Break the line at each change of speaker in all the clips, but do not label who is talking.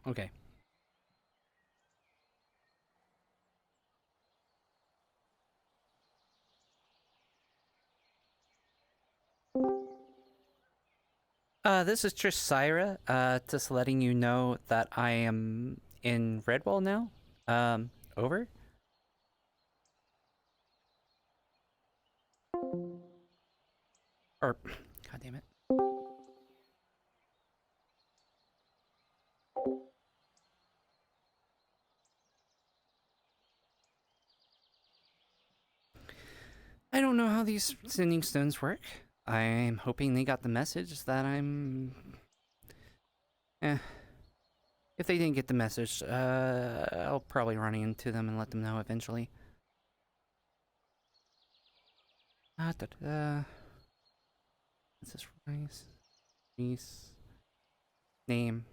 Okay. This is Trisyra. Just letting you know that I am in Redwall now. Over. Or, god damn it. I don't know how these sending stones work. I'm hoping they got the message that I'm... If they didn't get the message, I'll probably run into them and let them know eventually. What's this rice? Reese. Name.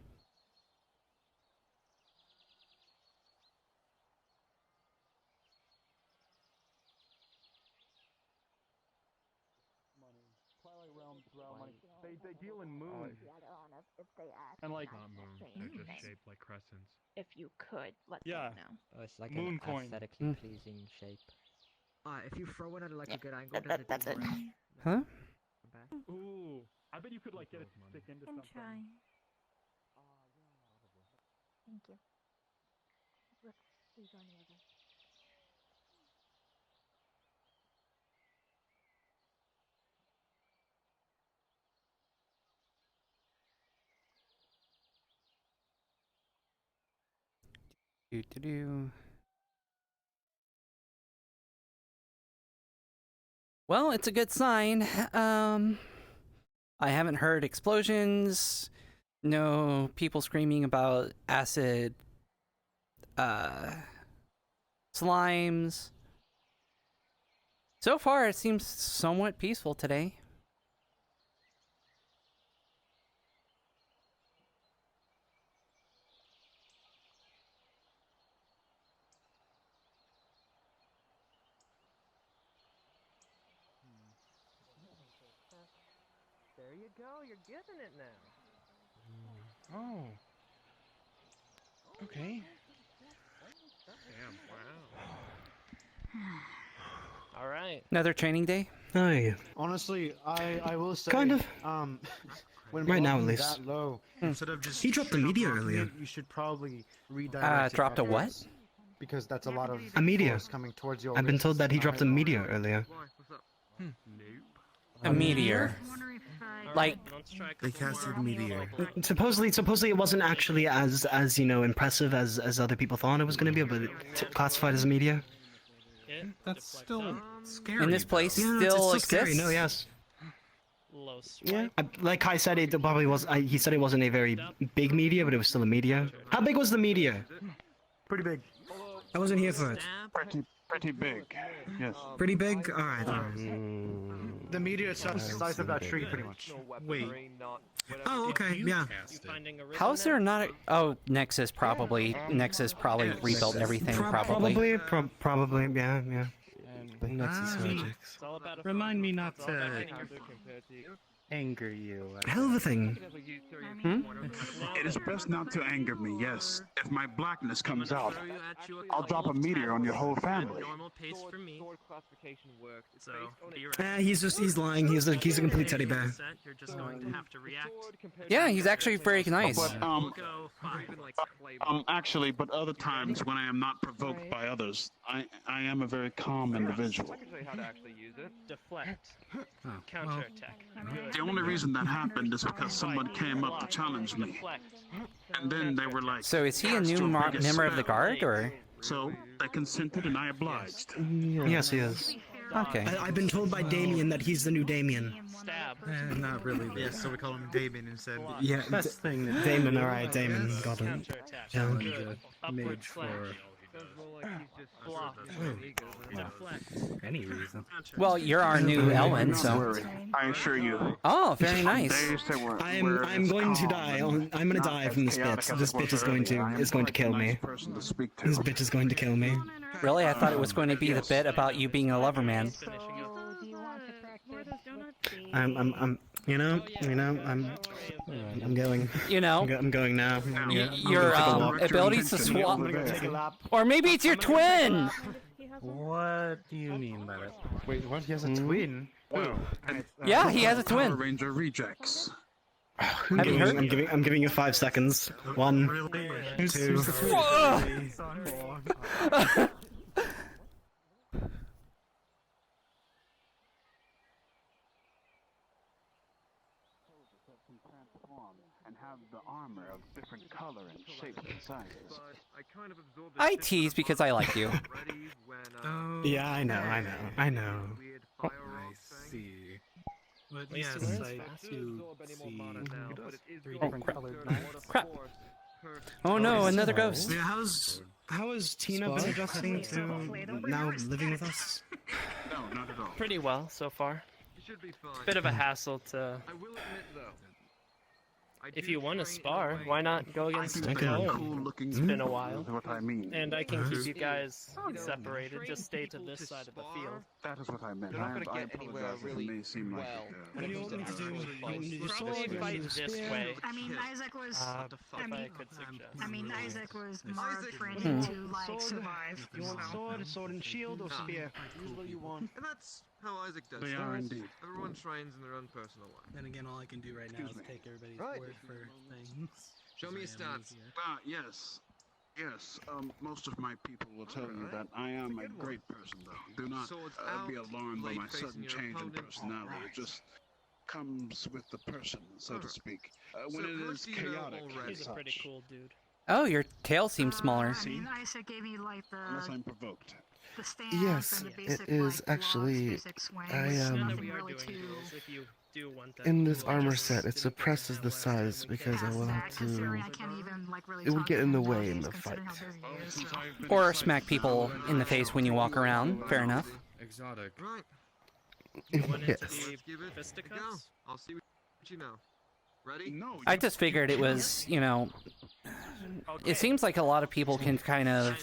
They deal in moon. And like
not moon, they're just shaped like crescents.
If you could let
Yeah.
them know.
It's like
Moon
an
coin.
aesthetically pleasing shape.
If you throw it at like
Yeah,
a good angle,
that's it.
Huh?
Ooh, I bet you could like get it to stick into
I'm
something.
trying. Thank you. Look, please on the other.
Do. Well, it's a good sign. I haven't heard explosions, no people screaming about acid, slimes. So far, it seems somewhat peaceful today.
There you go, you're getting it now.
Oh. Okay.
Damn, wow.
Alright.
Another training day?
Oh yeah.
Honestly, I will say,
Kind of.
when
Right now, at
blocking
least.
that low, instead of just
He dropped a
straight up
meteor
blocking
earlier.
it, you should probably redirect it
Dropped a what?
upwards, because that's a lot of
A meteor.
force coming towards you.
I've been told that he dropped a meteor earlier.
Nope.
A meteor. Like,
They casted meteor.
Supposedly it wasn't actually as you know impressive as other people thought it was going to be, but it's classified as a meteor.
That's still scary.
and this place
Yeah,
still
it's scary.
exists?
No, yes.
Low
Yeah. Like Kai said, it probably was. He said it wasn't a very big meteor, but it was still a meteor. How big was the meteor?
Pretty big.
I wasn't here for it.
Pretty big. Yes.
Pretty big. All right.
The meteor itself is the size of that tree, pretty much.
Wait.
Oh, okay. Yeah.
How's there not a... Oh, Nexus probably. Nexus probably rebuilt everything, probably.
Probably. Yeah.
Nexus Magic's. Remind me not to anger you.
Hell of a thing.
It is best not to anger me, yes. If my blackness comes out, I'll drop a meteor on your whole family.
He's lying. He's a complete teddy bear.
Yeah, he's actually very nice.
But, actually, but other times when I am not provoked by others, I am a very calm individual.
Deflect.
Counterattack.
The only reason that happened is because someone came up to challenge me. And then they were like,
So is he a
"Cast
new
your biggest
member of the
spell."
guard, or...?
So, they consented and I obliged.
Yes, he is.
Okay.
I've been told by Damien that he's the new Damien.
Stab.
Not really.
Yeah, so we call him Damien instead.
Yeah,
Best thing that
Damon. All right, Damon. Got him.
Counterattack.
Yeah.
Good. Upward
mage for
block. Deflect.
any reason.
Well, you're our new Ellen,
Not
so...
worry, I assure you.
Oh, very nice.
Days that were,
I'm going to die. I'm gonna die from this bitch. This bitch is going to kill me. This bitch is going to kill me.
Really? I thought it was going to be the bit about you being a lover man.
So, do you want to practice with the
I'm going.
You know,
I'm going now.
your abilities to swap, or maybe it's your twin.
What do you mean by that? Wait, what? He has a twin?
Yeah, he has a
Power
twin.
Ranger rejects.
Have you heard?
I'm giving you 5 seconds. 1, 2.
And have the armor of different color and shapes and sizes.
I tease because I like you.
Yeah, I know.
I see. But yes, I do see 3 different colored knives.
Crap. Oh no, another ghost.
Yeah, how has Tina been adjusting to now living with us?
No, not at all.
Pretty well so far. Bit of a hassle to. If you want to spar, why not go against Owen?
Cool-looking.
It's been a while.
Is what I mean.
And I can keep you guys separated. Just stay to this side of the field.
That is what I meant.
You're not gonna
I
get anywhere
apologize if it
really
may seem like
well.
What do you want me to do?
Probably fight this way.
I mean, Isaac was.
If I could suggest.
I mean, Isaac was more training to like survive.
You want sword and shield, or spear?
Use what you want.
And that's how Isaac does
They
things.
are indeed.
Everyone trains in their own personal way.
Then again, all I can do right now is take everybody's word for things.
Show me your stats.
Yes. Yes, most of my people will tell you that I am a great person, though. Do not
Swords
be
out,
alarmed by
blade
my
facing
sudden
your
change in
opponent.
personality. It just comes with the person, so to speak. When
So
it
how
is
much do you know
chaotic
already?
as
He's a pretty
such,
cool dude.
Oh, your tail seems smaller.
I mean, Isaac gave me like
unless I'm provoked.
the stance
Yes,
and the
it
basic,
is
like,
actually-
logs, basic swings.
I,
Now that
Nothing
we are
really
doing
too.
duels, if you do want that.
In this
duel,
armor
just
set, it
didn't
suppresses the size because I will
That,
have
considering
to.
I can't even like really
It would
talk
get
to
in the
him
way in
nowadays,
the
considering
fight.
how busy he is, so.
Or smack people in the face when you walk around. Fair enough.
Exotic.
Right.
You want it to
Yes.
be
Give it a go.
fisticuffs?
I'll see what you know. Ready?
No,
I just figured it was, you know, it seems like a lot of people can kind of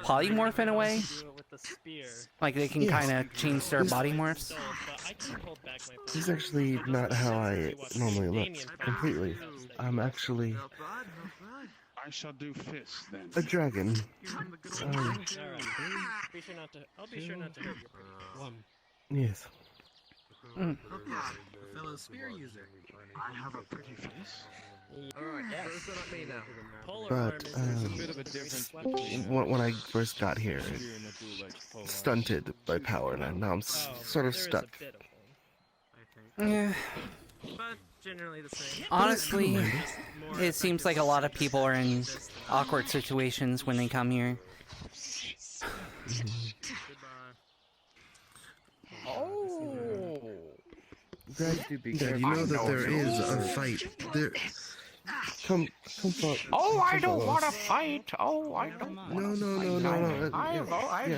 polymorph in a way.
Do it with the spear.
Like they can
Yes.
kind of change their body morphs.
But I can hold back my
This is actually not how I normally look. Completely. I'm actually
Not bad, not bad.
I shall do fists then.
a dragon.
Alright. Be sure not to. I'll be sure not to hurt your pretty face.
Yes.
Fellow spear user.
I have a pretty face.
Alright, first up at me now.
Polar
But,
arm is
um,
a bit of a difference. Oh,
When I first got here, stunted by power, and now I'm sort of
there is a
stuck.
bit of one,
Yeah.
but generally the same.
Honestly,
More
it seems like a lot of people are in awkward situations when they come here.
Oh.
Guys, you know that there is a fight. There. Come
Oh, I don't
want
to fight. Oh, I don't.
No.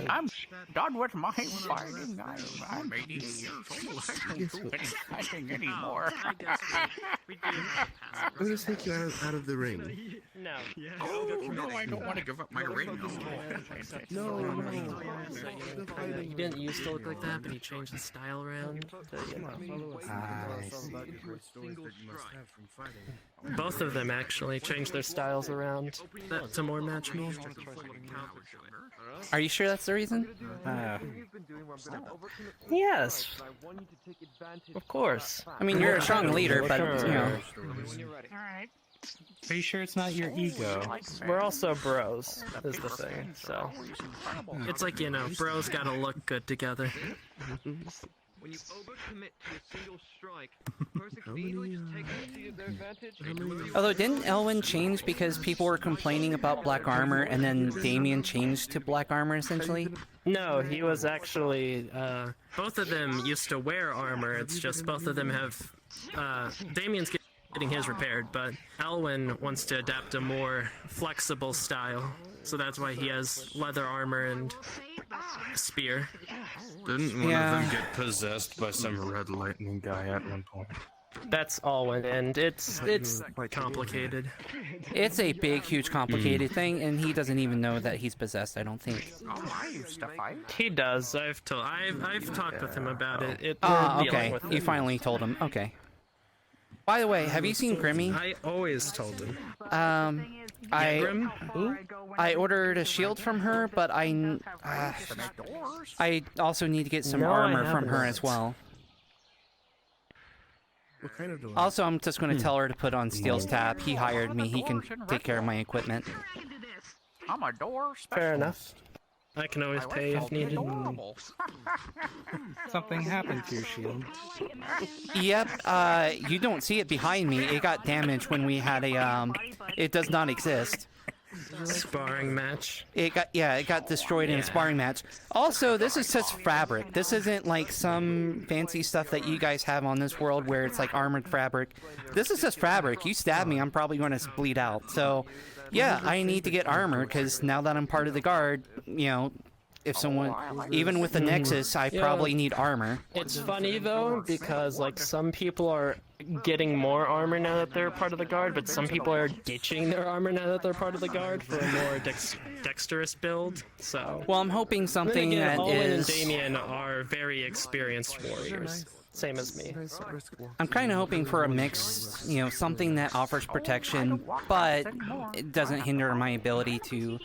I'm done with my fighting. I'm 80 years old. I
Yes,
don't do
but-
any fighting anymore.
I guess we do have
I'm gonna take you out of the ring.
No.
Oh, no, I don't want to give up my ring.
No.
He didn't used to look like that, but he changed the style around. Both of them actually changed their styles around to more match me.
Are you sure that's the reason?
Yes, of course.
I mean, you're a strong leader, but, you know.
Alright.
Are you sure it's not your ego?
We're also bros, is the thing. So it's like, you know, bros gotta look good together.
When you overcommit to a single strike, the person can easily just take it to their advantage.
Although, didn't Elwyn change because people were complaining about black armor, and then Damien changed to black armor, essentially?
No, he was actually, both of them used to wear armor, it's just both of them have, Damien's getting his repaired, but Elwyn wants to adapt a more flexible style, so that's why he has leather armor and spear.
Didn't one
Yeah.
of them get possessed by some red lightning guy at one point?
That's Alwyn, and it's complicated.
It's a big, huge, complicated thing, and he doesn't even know that he's possessed. I don't think.
I used to fight.
He does. I've talked with him about it.
Ah,
We're dealing
okay.
with
You
it.
finally told him. Okay. By the way, have you seen Grimmy?
I always told him.
I ordered a shield from her, but I also need to get some
No, I
armor from her
haven't.
as well.
What kind of door?
Also, I'm just going to tell her to put on Steel's tab. He hired me. He can take care of my equipment.
I'm a door specialist.
Fair enough. I can always pay if needed.
Something happened to your shield.
Yep. You don't see it behind me. It got damaged when we had a It does not exist.
Sparring match.
It got destroyed in a sparring match. Also, this is just fabric. This isn't like some fancy stuff that you guys have on this world where it's like armored fabric. This is just fabric. You stab me, I'm probably going to bleed out. So, yeah, I need to get armor because now that I'm part of the guard, you know, if someone, even with the Nexus, I probably need armor.
It's funny though because like some people are getting more armor now that they're part of the guard, but some people are ditching their armor now that they're part of the guard for a more dexterous build. So.
Well, I'm hoping something
then again,
that
Owen
is.
and Damien are very experienced warriors, same as me.
I'm kind of hoping for a mix, you know, something that offers protection, but it doesn't hinder my ability to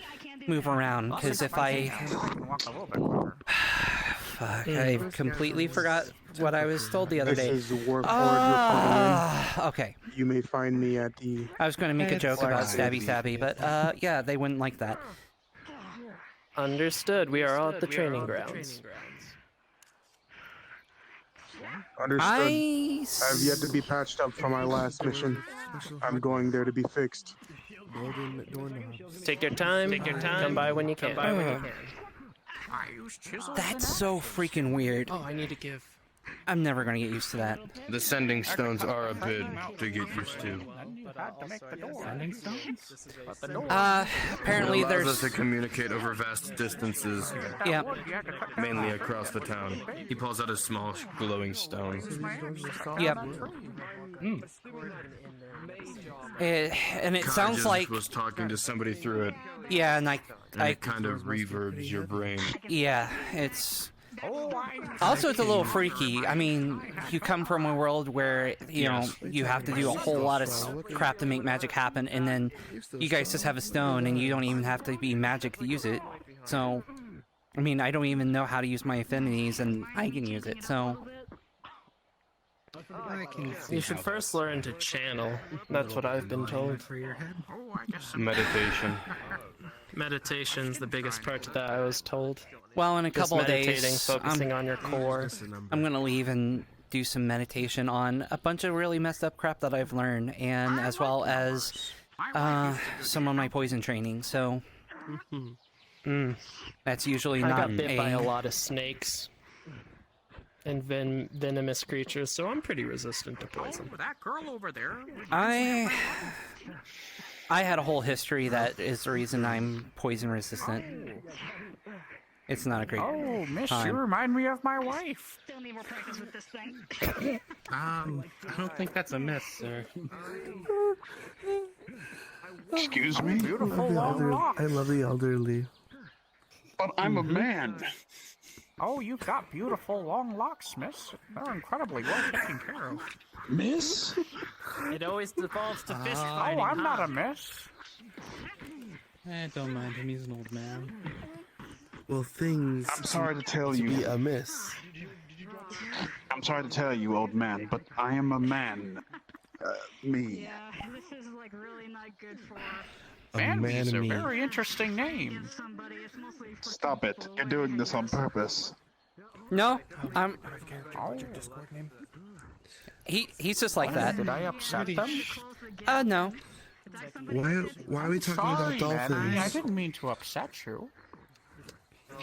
move around. Because if I, fuck, I completely forgot what I was told the other day.
This is War Forge
Okay.
You may find me at the...
I was going to make a joke about stabby stabby, but yeah, they wouldn't like that.
Understood. We are all at the training grounds.
Understood. I've yet to be patched up for my last mission. I'm going there to be fixed.
Take your time. Come by when you can.
That's so freaking weird.
Oh, I need to give.
I'm never going to get used to that.
The sending stones are a bit to get used to.
Apparently
it allows
there's...
us to communicate over vast distances.
Yeah.
Mainly across the town. He pulls out a small glowing stone.
Yep. And it
Kai
sounds
just
like...
was talking to somebody through it.
Yeah, and
it kind of reverbs your brain.
Yeah, it's... Also, it's a little freaky. I mean, you come from a world where, you know, you have to do a whole lot of crap to make magic happen, and then you guys just have a stone, and you don't even have to be magic to use it. So, I mean, I don't even know how to use my affinities, and I can use it, so...
You should first learn to channel. That's what I've been told.
Meditation.
Meditation's the biggest part to that, I was told.
Well, in a couple of days,
meditating, focusing on your core.
I'm gonna leave and do some meditation on a bunch of really messed up crap that I've learned, and as well as some of my poison training. So that's usually not
I got bit by a lot of snakes and venomous creatures, so I'm pretty resistant to poison.
That girl over there.
I had a whole history that is the reason I'm poison resistant. It's not a great
Miss,
time.
you remind me of my wife.
Still need more practice with this thing.
I don't think that's a miss, sir.
Excuse me?
Beautiful long locks.
I love the elderly.
But I'm a man.
Oh, you've got beautiful long locks, miss. They're incredibly well taken care of.
Miss?
It always devolves to fist
Oh,
fighting.
I'm not a miss.
Don't mind him, he's an old man.
Well, things.
I'm sorry to tell
to
you.
be amiss.
I'm sorry to tell you, old man, but I am a man. Me.
Yeah, this is like really not good for
Manby's a
man-me.
very interesting name.
somebody. It's mostly for
Stop it. You're doing this on purpose.
No, I'm...
Oh,
He's just like that.
did I upset them?
No.
Why are we talking
Sorry,
about
man.
dolphins?
I didn't mean to upset you.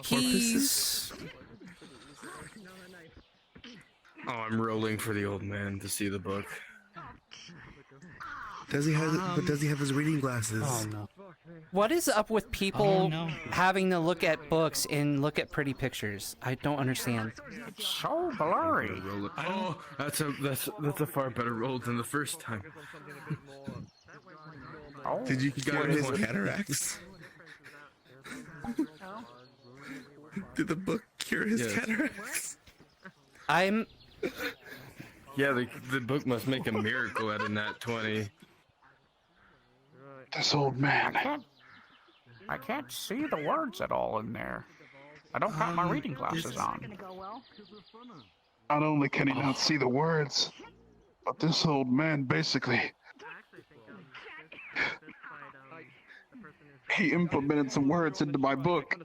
He's...
Oh, I'm rolling for the old man to see the book. Does he have his reading glasses?
Oh no.
What is up with people
no.
having to look at books and look at pretty pictures? I don't understand.
It's so blurry.
Oh, that's a far better roll than the first time.
Oh,
Did you cure his cataracts? Did the book cure his cataracts?
I'm...
Yeah, the book must make a miracle out of nat 20.
This old man.
I can't see the words at all in there. I don't got my reading glasses on.
Gonna go well.
Not only can he not see the words, but this old man basically... He implemented some words into my book.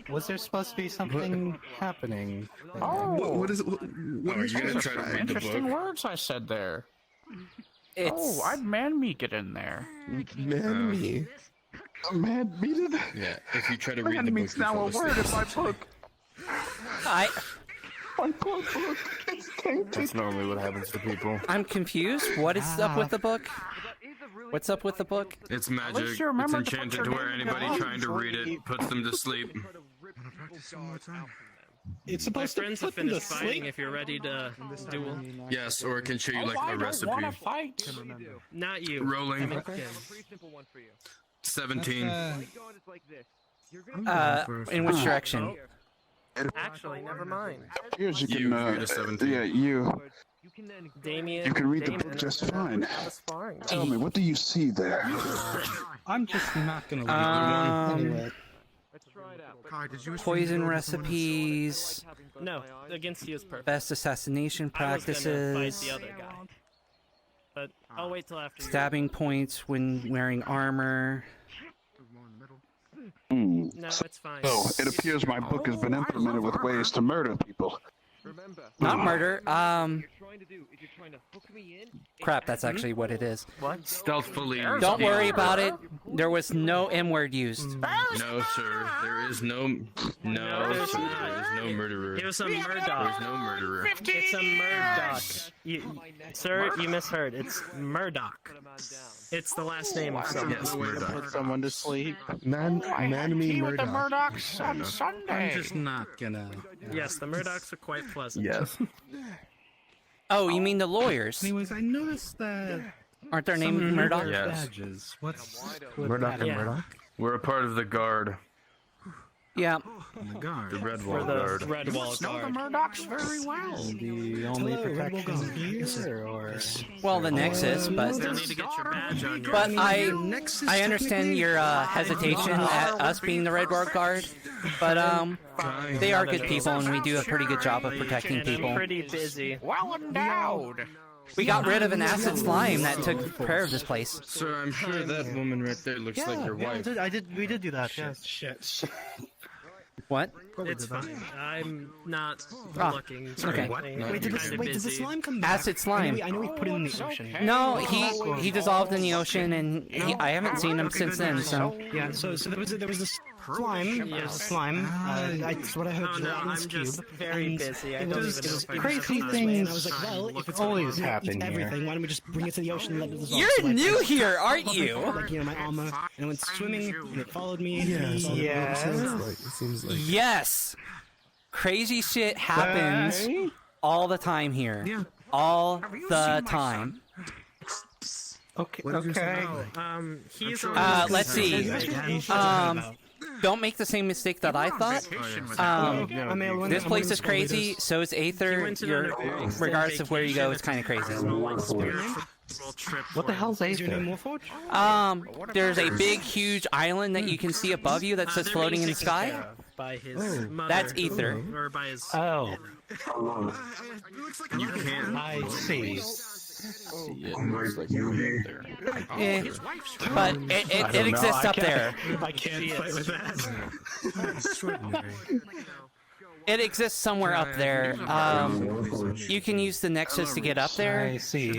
Was there supposed to be something happening?
Oh,
What is
those are interesting words I said there. Oh, I'd man me get in there.
Man me.
Man meted?
Yeah, if you try to read
Man
the book,
means
you
now
fall
a word
asleep.
in my book. My poor book. It's tainted.
That's normally what happens to people.
I'm confused. What is up with the book? What's up with the book?
It's magic.
you
It's
remember to put
enchanted
your
to where
name
anybody
down.
trying to read it puts them to sleep.
It's
My
supposed to
friends have
put them to
finished fighting
sleep.
if you're ready to duel.
Yes, or it can show you like
I
a
don't
recipe.
want to fight.
Not you.
Rolling.
I mean,
Pretty simple one for you.
17.
In which direction?
Actually, never mind.
Here's you
You,
can,
you're the 17.
yeah, you.
Damien.
You can read the
Damien
book just
and
fine.
I was sparring.
Tell me, what do you see there?
I'm just not gonna read it. Anyway.
Poison recipes,
No, against you is perfect.
best assassination
I was gonna fight
practices,
the other guy. But I'll wait till after you.
stabbing points when wearing armor.
Hmm.
No, it's fine.
So, it appears my book has been implemented with ways to murder people.
Not murder. Crap, that's actually what it is.
What?
Stealthfully.
Don't worry about it. There was no M word used.
No, sir. There is no. No,
there's
sir.
not.
There is no murderer.
It was a
There's
Murdoch.
no murderer.
It's a Murdoch. Sir, you misheard. It's Murdoch. It's the last name of someone.
Yes, Murdoch.
Put someone to sleep.
Man me
Tea with the
Murdoch.
Murdochs on Sunday.
I'm just not gonna.
Yes, the Murdochs are quite pleasant.
Yes.
Oh, you mean the lawyers?
Anyways, I noticed that.
Aren't their names Murdoch?
Yes.
Badges. What's
Murdoch and
Yeah.
Murdoch? We're a part of the guard.
Yeah.
The
For
Redwall
the
guard.
Redwall
Know the
guard.
Murdochs very well.
the only protection here, or
Well, the Nexus, but
Still need to get your badge on you.
but I understand your hesitation at us being the Red War Guard, but they are good people and we do a pretty good job of protecting
And I'm
people.
pretty busy.
Well endowed.
We got rid of an acid slime that took care of this place.
Sir, I'm sure that woman right there looks like your wife.
we did do that. Yes.
Shit.
What?
It's fine. I'm not
Ah,
looking.
okay.
Wait, did the
busy.
slime come back?
Acid slime.
I know we put it in the ocean.
No, he dissolved in the ocean, and I haven't seen him since then. So
Yeah, so there was this slime.
Yes.
Slime. That's what I heard.
Oh no, I'm
Gelatinous
just
cube,
very
and
busy. I
it
don't
was
even know if I
crazy
can
things. And I
this
was like,
time.
well, if it's
always
gonna
happen
eat
here.
everything, why don't we just bring it to the ocean and let it dissolve?
you're
So I
new
put-
here, aren't you?
Like, my armor, and I went swimming, and it followed me.
It seems like.
Yes. Crazy shit happens all the time here.
Yeah.
All the time.
Okay.
What did you say?
He's
Let's see. Don't make the same mistake that I thought. This place is crazy. So is Aether. Regardless of where you go, it's kind of crazy.
What the hell's Aether? Is your name Warforged?
There's a big, huge island that you can see above you that says floating in the sky.
By his mother.
That's Aether.
Or by his.
Oh.
You can't.
I see.
See it. Looks like you're there.
Eh, but it exists up there.
I can't fight with that.
It exists somewhere up there. You can use the Nexus to get up there.
I see.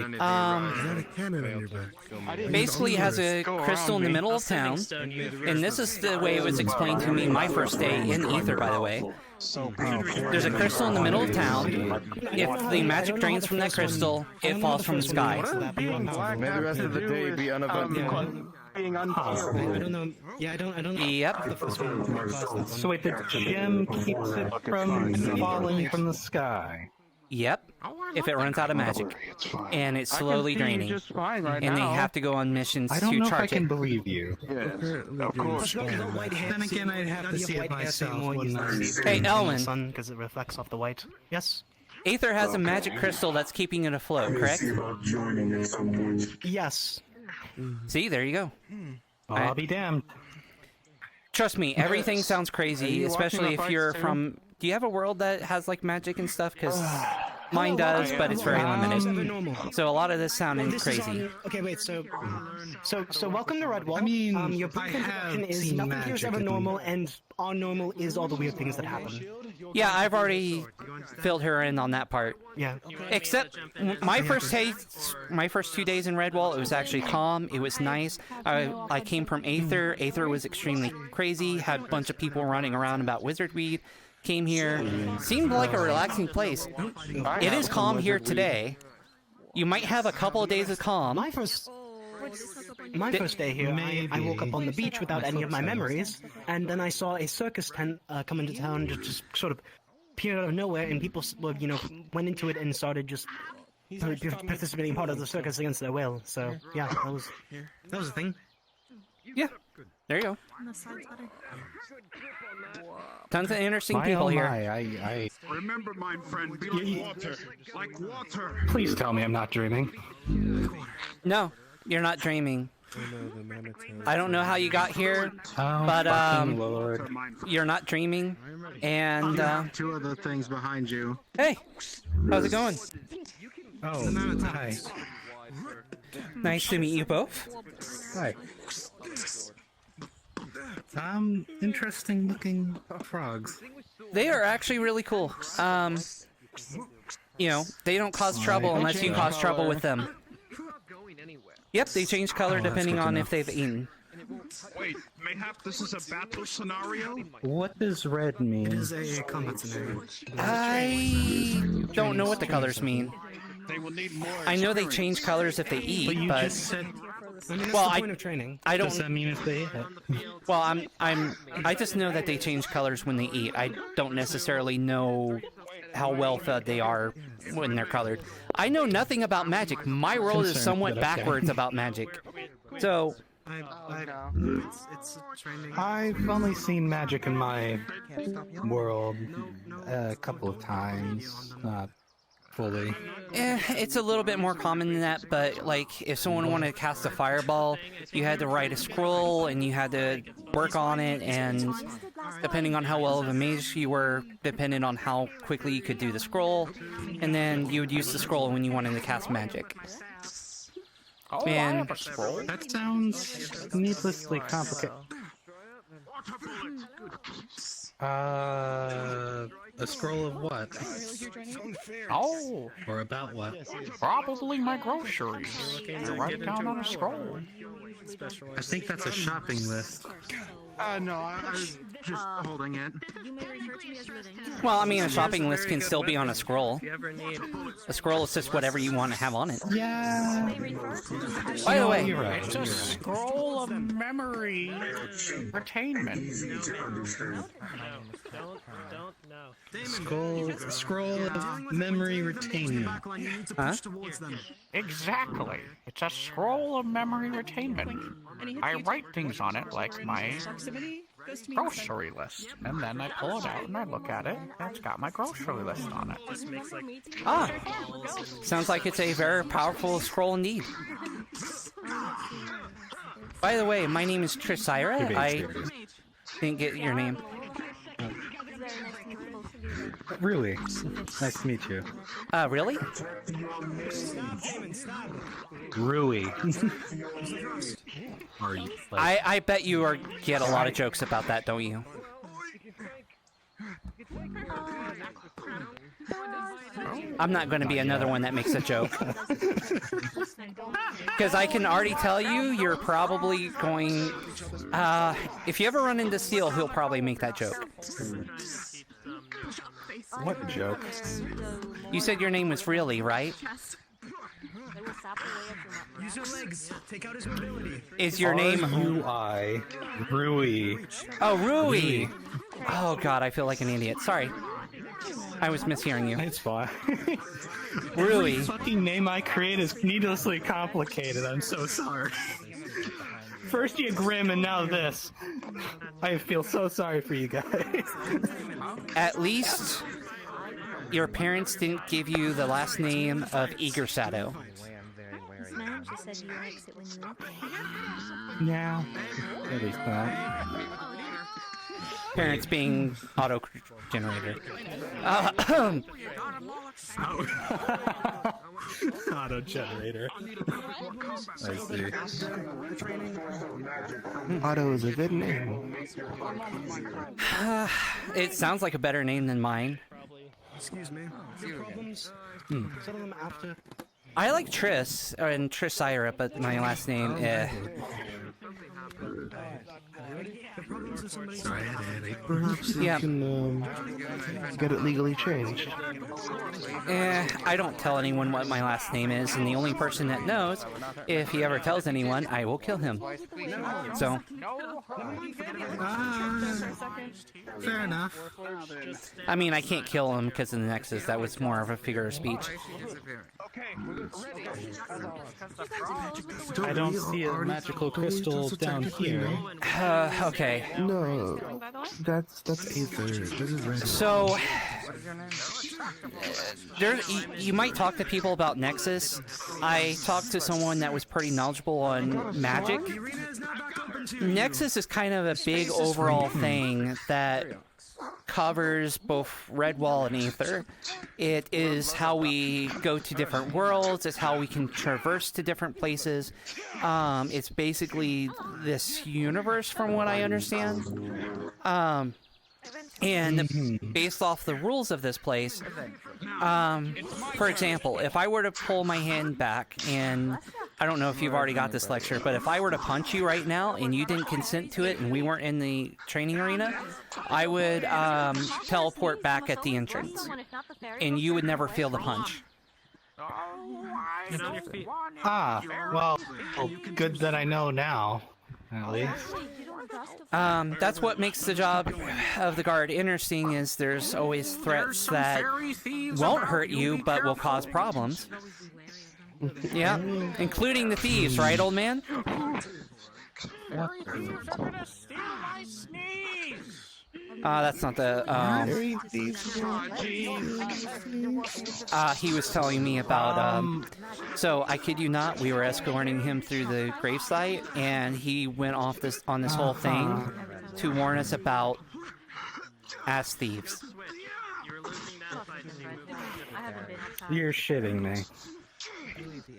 Basically has a crystal in the middle of town, and this is the way it was explained to me my first day in Aether, by the way.
So powerful.
There's a crystal in the middle of town. If the magic drains from that crystal, it falls from the sky.
May the rest of the day be uneventful.
Being
I don't know. Yeah, I don't know.
Yep.
So wait, the gem keeps it from falling from the sky.
Yep. If it runs out of magic. And it's slowly draining.
Just fine right
And they
now.
have to go on missions
I don't
to
know if I
charge
can
it.
believe you.
Of course.
Then again, I'd have to see it myself.
Hey, Elwin.
Because it reflects off the white. Yes.
Aether has a magic crystal that's keeping it afloat, correct?
Yes.
See, there you go.
I'll be damned.
Trust me, everything sounds crazy, especially if you're from... Do you have a world that has, like, magic and stuff? Because mine does, but it's very limited. So a lot of this sounded crazy.
Okay, wait. So welcome to Redwall.
I mean,
your brief
I have
introduction is
seen
nothing here is ever
magic in-
normal, and our normal is all the weird things that happen.
Yeah, I've already filled her in on that part.
Yeah.
Except my first 2 days in Redwall, it was actually calm. It was nice. I came from Aether. Aether was extremely crazy. Had a bunch of people running around about wizard weed. Came here. Seemed like a relaxing place. It is calm here today. You might have a couple of days of calm.
My first day here, I woke up on the beach without any of my memories, and then I saw a circus tent come into town, just sort of appeared out of nowhere, and people, went into it and started just participating in part of the circus against their will. So yeah, that was a thing.
Yeah, there you go. Tons of interesting people here.
Remember, my friend, be like water. Like water.
Please tell me I'm not dreaming.
No, you're not dreaming. I don't know how you got here,
Oh,
but
fucking Lord.
you're not dreaming. And
Two other things behind you.
hey, how's it going?
Oh, hi.
Nice to meet you both.
Hi. Interesting looking frogs.
They are actually really cool. They don't cause trouble unless you cause trouble with them. Yep, they change color depending on if they've eaten.
Wait, mayhap this is a battle scenario?
What does red mean?
It is a combat scenario.
I don't know what the colors mean.
They will need more.
I know they change colors if they eat,
But you
but
just said.
I mean, that's
well,
the point of training.
I
Does
don't.
that mean if they hit?
Well, I just know that they change colors when they eat. I don't necessarily know how well fed they are when they're colored. I know nothing about magic. My world is
Concerned,
somewhat
but okay.
backwards about magic. So,
It's a training.
I've only seen magic in my world a couple of times, not fully.
it's a little bit more common than that, but like if someone wanted to cast a fireball, you had to write a scroll and you had to work on it, and depending on how well of a mage you were, depended on how quickly you could do the scroll, and then you would use the scroll when you wanted to cast magic.
Oh,
And-
I have a scroll.
That sounds needlessly complicated. A scroll of what?
Oh,
Or about what?
probably my groceries. I write it down on a scroll.
I think that's a shopping list.
No, I was just holding it.
Well, I mean, a shopping list can still be on a scroll. A scroll is just whatever you want to have on it.
Yeah.
By the way,
You're right.
It's a scroll of memory retainment.
Scroll of memory retainment.
Huh?
Exactly. It's a scroll of memory retainment. I write things on it like my grocery list, and then I pull it out and I look at it, and it's got my grocery list on it.
Ah, sounds like it's a very powerful scroll indeed. By the way, my name is Trisyra. I didn't get your name.
Really? Nice to meet you.
Really?
Rui. Are you?
I bet you get a lot of jokes about that, don't you? I'm not going to be another one that makes a joke. Because I can already tell you, you're probably going... if you ever run into Steel, he'll probably make that joke.
What joke?
You said your name was Really, right?
Use your legs. Take out his ability.
Is your name
R-U-I. Rui.
Oh, Rui. Oh God, I feel like an idiot. Sorry, I was mishearing you.
It's fine.
Rui.
Every fucking name I create is needlessly complicated. I'm so sorry. First you Grim and now this. I feel so sorry for you guys.
At least your parents didn't give you the last name of Eager Shadow.
Yeah. At least that.
Parents being auto-generator.
Auto-generator. I see.
Otto is a good name.
It sounds like a better name than mine.
Excuse me.
Problems? Settle them after.
I like Tris, and Trisyra, but my last name,
Sorry, I had a headache. Perhaps you
Yeah.
can get it legally changed.
I don't tell anyone what my last name is, and the only person that knows, if he ever tells anyone, I will kill him. So,
Fair enough.
I mean, I can't kill him because of the Nexus. That was more of a figure of speech.
I don't see a magical crystal down here.
Okay.
No, that's Aether. This is Redwall.
So, you might talk to people about Nexus. I talked to someone that was pretty knowledgeable on magic. Nexus is kind of a big overall thing that covers both Redwall and Aether. It is how we go to different worlds. It's how we can traverse to different places. It's basically this universe, from what I understand. And based off the rules of this place, for example, if I were to pull my hand back, and I don't know if you've already got this lecture, but if I were to punch you right now and you didn't consent to it and we weren't in the training arena, I would teleport back at the entrance, and you would never feel the punch.
Ah, well, good that I know now, at least.
That's what makes the job of the guard interesting, is there's always threats that won't hurt you but will cause problems. Yeah, including the thieves, right, old man? That's not the, he was telling me about, so I kid you not, we were escorting him through the gravesite, and he went off on this whole thing to warn us about ass thieves.
You're shitting me.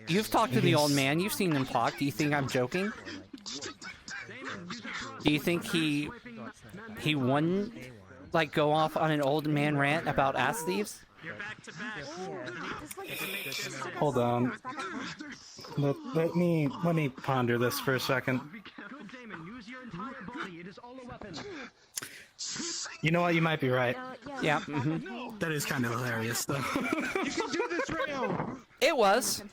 You've talked to the old man, you've seen him talk, do you think I'm joking? Do you think he wouldn't, like, go off on an old man rant about ass thieves?
Hold on. Let me ponder this for a second. You know what? You might be right.
Yeah.
That is kind of hilarious, though.
It was.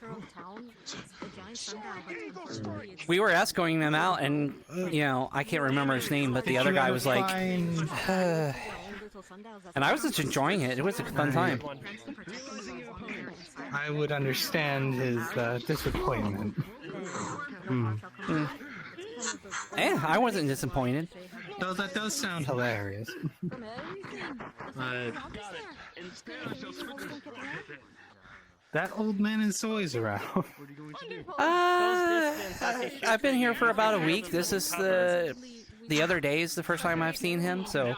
We were escorting them out, and, you know, I can't remember his name, but the other guy was like... and I was just enjoying it. It was a fun time.
I would understand his disappointment.
Yeah, I wasn't disappointed.
Though that does sound hilarious. That old man is always around.
I've been here for about a week. This is the other day is the first time I've seen him, so...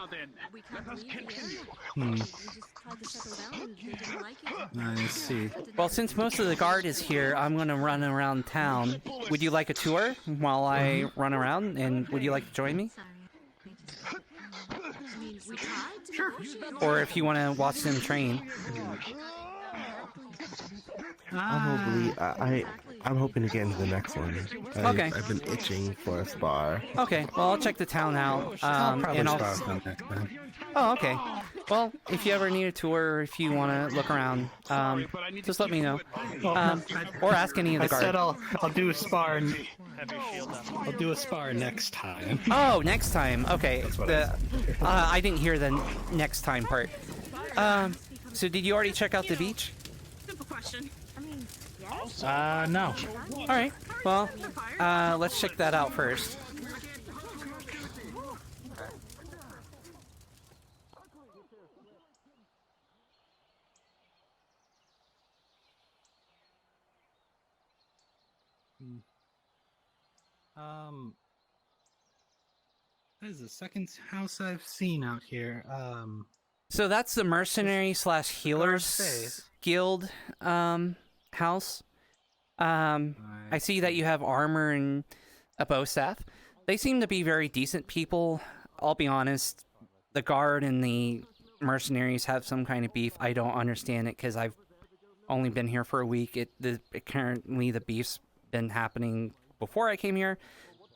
I see.
Well, since most of the guard is here, I'm going to run around town. Would you like a tour while I run around, and would you like to join me?
Sure.
Or if you want to watch them train.
I'm hoping to get into the next one.
Okay.
I've been itching for a spar.
Okay, well, I'll check the town out.
I'll probably
and
spar with them next time.
Oh, okay. Well, if you ever need a tour, or if you want to look around, just let me know. Or ask any of the
I
guards.
said I'll do a spar. I'll do a spar next time.
Oh, next time. Okay. I didn't hear the next time part. So did you already check out the beach?
Simple question.
No.
All right. Well, let's check that out first.
This is the second house I've seen out here.
So that's the mercenary slash healers guild house. I see that you have armor and a bow staff. They seem to be very decent people. I'll be honest, the guard and the mercenaries have some kind of beef. I don't understand it because I've only been here for a week. Currently the beef's been happening before I came here.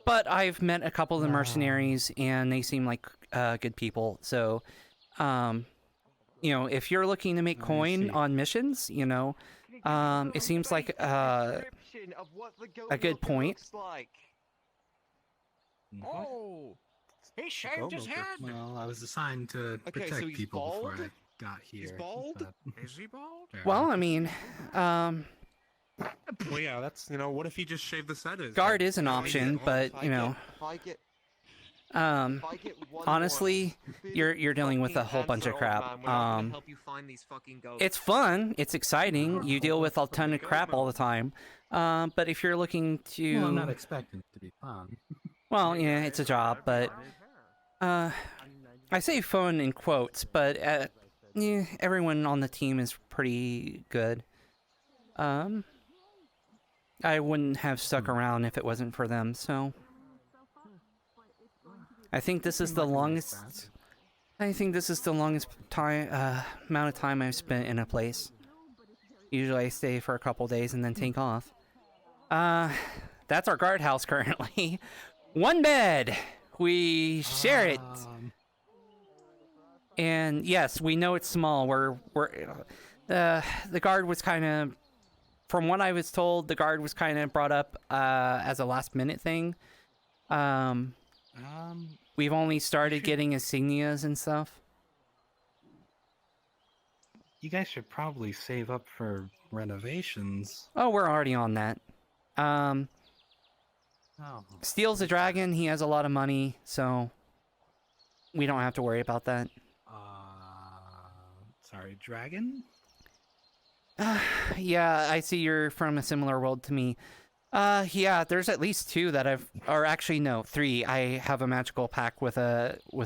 But I've met a couple of the mercenaries, and they seem like good people. So, if you're looking to make coin on missions, it seems like a good point.
Oh, he shaved his head.
Well, I was assigned to protect people before I got here.
He's bald? Is he bald?
Well, I mean,
Well, yeah, that's, what if he just shaved the head?
guard is an option, but, honestly, you're dealing with a whole bunch of crap. It's fun, it's exciting, you deal with a ton of crap all the time, but if you're looking to...
Well, I'm not expecting it to be fun.
Well, yeah, it's a job, but, I say fun in quotes, but, everyone on the team is pretty good. I wouldn't have stuck around if it wasn't for them, so... I think this is the longest... time, amount of time I've spent in a place. Usually I stay for a couple days and then take off. That's our guardhouse currently. One bed! We share it! And yes, we know it's small. The guard was kind of... From what I was told, the guard was kind of brought up as a last-minute thing. We've only started getting insignias and stuff.
You guys should probably save up for renovations.
Oh, we're already on that. Steel's a dragon. He has a lot of money, so we don't have to worry about that.
Sorry, dragon?
Yeah, I see you're from a similar world to me. Yeah, there's at least two that or actually no, three. I have a magical pack with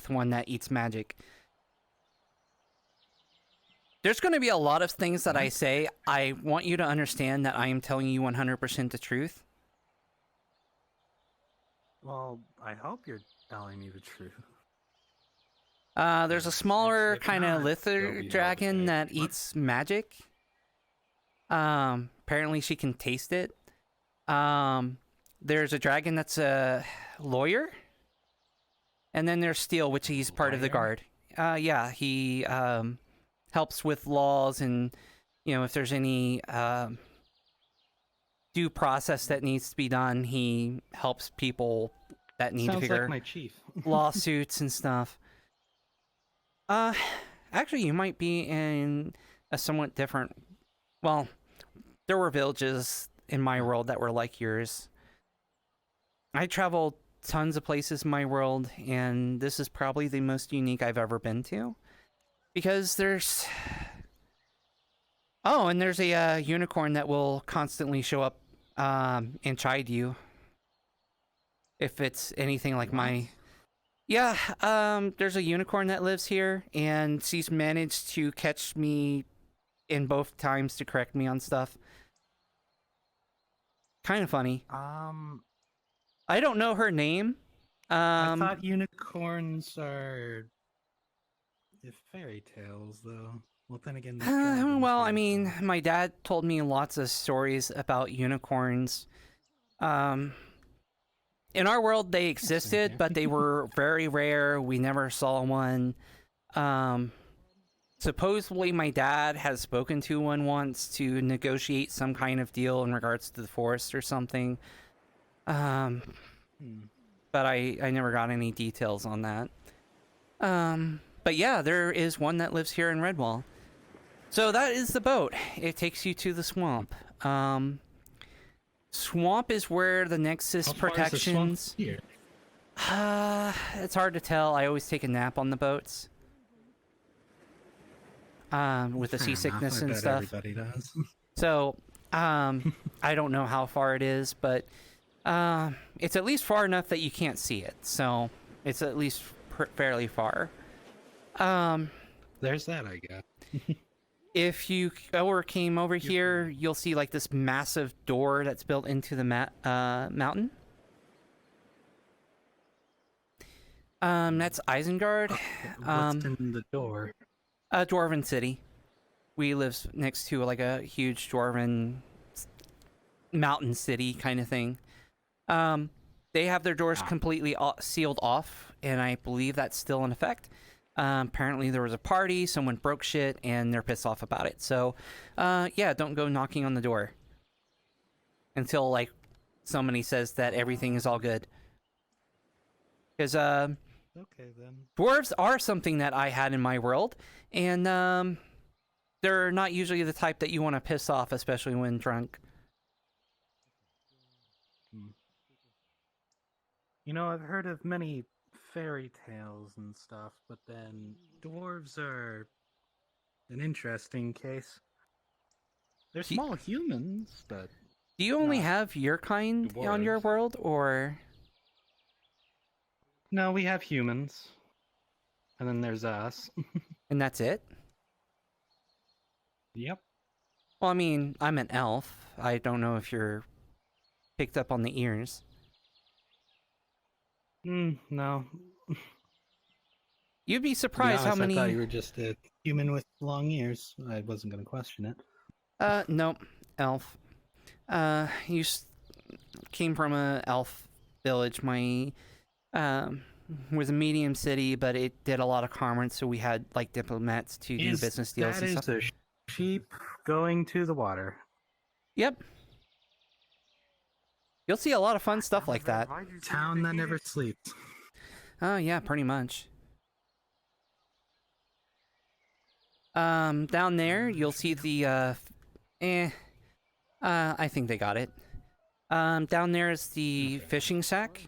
one that eats magic. There's going to be a lot of things that I say. I want you to understand that I am telling you 100% the truth.
Well, I hope you're telling me the truth.
There's a smaller kind of
not,
lither dragon that eats magic. Apparently she can taste it. There's a dragon that's a lawyer. And then there's Steel, which he's part of the guard. Yeah, he helps with laws and, if there's any due process that needs to be done, he helps people that need to figure
like my chief.
lawsuits and stuff. Actually, you might be in a somewhat different... Well, there were villages in my world that were like yours. I traveled tons of places in my world, and this is probably the most unique I've ever been to. Because there's... Oh, and there's a unicorn that will constantly show up and chide you. If it's anything like my... Yeah, there's a unicorn that lives here, and she's managed to catch me in both times to correct me on stuff. Kind of funny. I don't know her name.
I thought unicorns are fairy tales, though. Well, then again...
well, I mean, my dad told me lots of stories about unicorns. In our world, they existed, but they were very rare. We never saw one. supposedly my dad has spoken to one once to negotiate some kind of deal in regards to the forest or something. But I never got any details on that. But yeah, there is one that lives here in Redwall. So that is the boat. It takes you to the swamp. Swamp is where the Nexus protections.
Here.
It's hard to tell. I always take a nap on the boats. With the seasickness and stuff.
Everybody does.
So, I don't know how far it is, but it's at least far enough that you can't see it. So, it's at least fairly far.
There's that, I guess.
If you came over here, you'll see like this massive door that's built into the mountain. That's Isengard.
What's in the door?
A dwarven city. We live next to like a huge dwarven mountain city kind of thing. They have their doors completely sealed off, and I believe that's still in effect. Apparently there was a party, someone broke shit, and they're pissed off about it. So, yeah, don't go knocking on the door until like somebody says that everything is all good. Because
okay then.
Dwarves are something that I had in my world, and they're not usually the type that you want to piss off, especially when drunk.
You know, I've heard of many fairy tales and stuff, but then dwarves are an interesting case. They're small humans, but...
Do you only have your kind on your world, or...?
No, we have humans. And then there's us.
And that's it?
Yep.
Well, I mean, I'm an elf. I don't know if you're picked up on the ears.
No.
You'd be surprised how many...
I thought you were just a human with long ears. I wasn't going to question it.
Nope. Elf. You came from a elf village. My... was a medium city, but it did a lot of commerce, so we had like diplomats to do business deals and stuff.
That is a sheep going to the water.
Yep. You'll see a lot of fun stuff like that.
Town that never sleeps.
Oh yeah, pretty much. Down there you'll see the I think they got it. Down there is the fishing shack.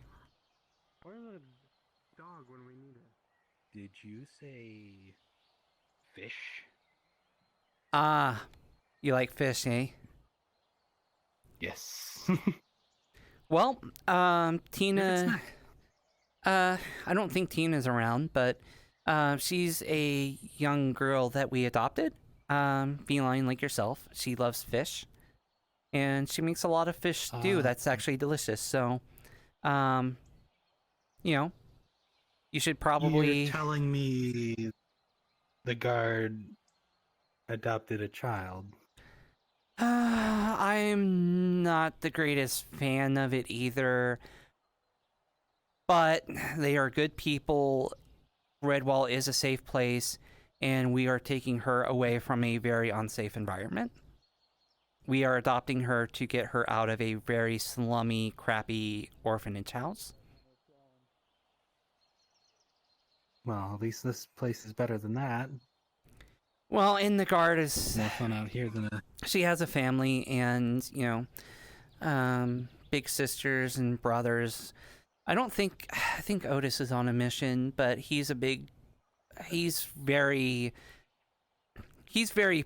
Where's the dog when we need it?
Did you say fish?
Ah, you like fish, eh?
Yes.
Well, Tina... I don't think Tina's around, but she's a young girl that we adopted. Feline like yourself. She loves fish. And she makes a lot of fish stew that's actually delicious, so... you know, you should probably...
You're telling me the guard adopted a child.
I'm not the greatest fan of it either, but they are good people. Redwall is a safe place, and we are taking her away from a very unsafe environment. We are adopting her to get her out of a very slummy, crappy orphanage house.
Well, at least this place is better than that.
Well, in the guard is...
More fun out here than a...
She has a family and, you know, big sisters and brothers. I think Otis is on a mission, but he's very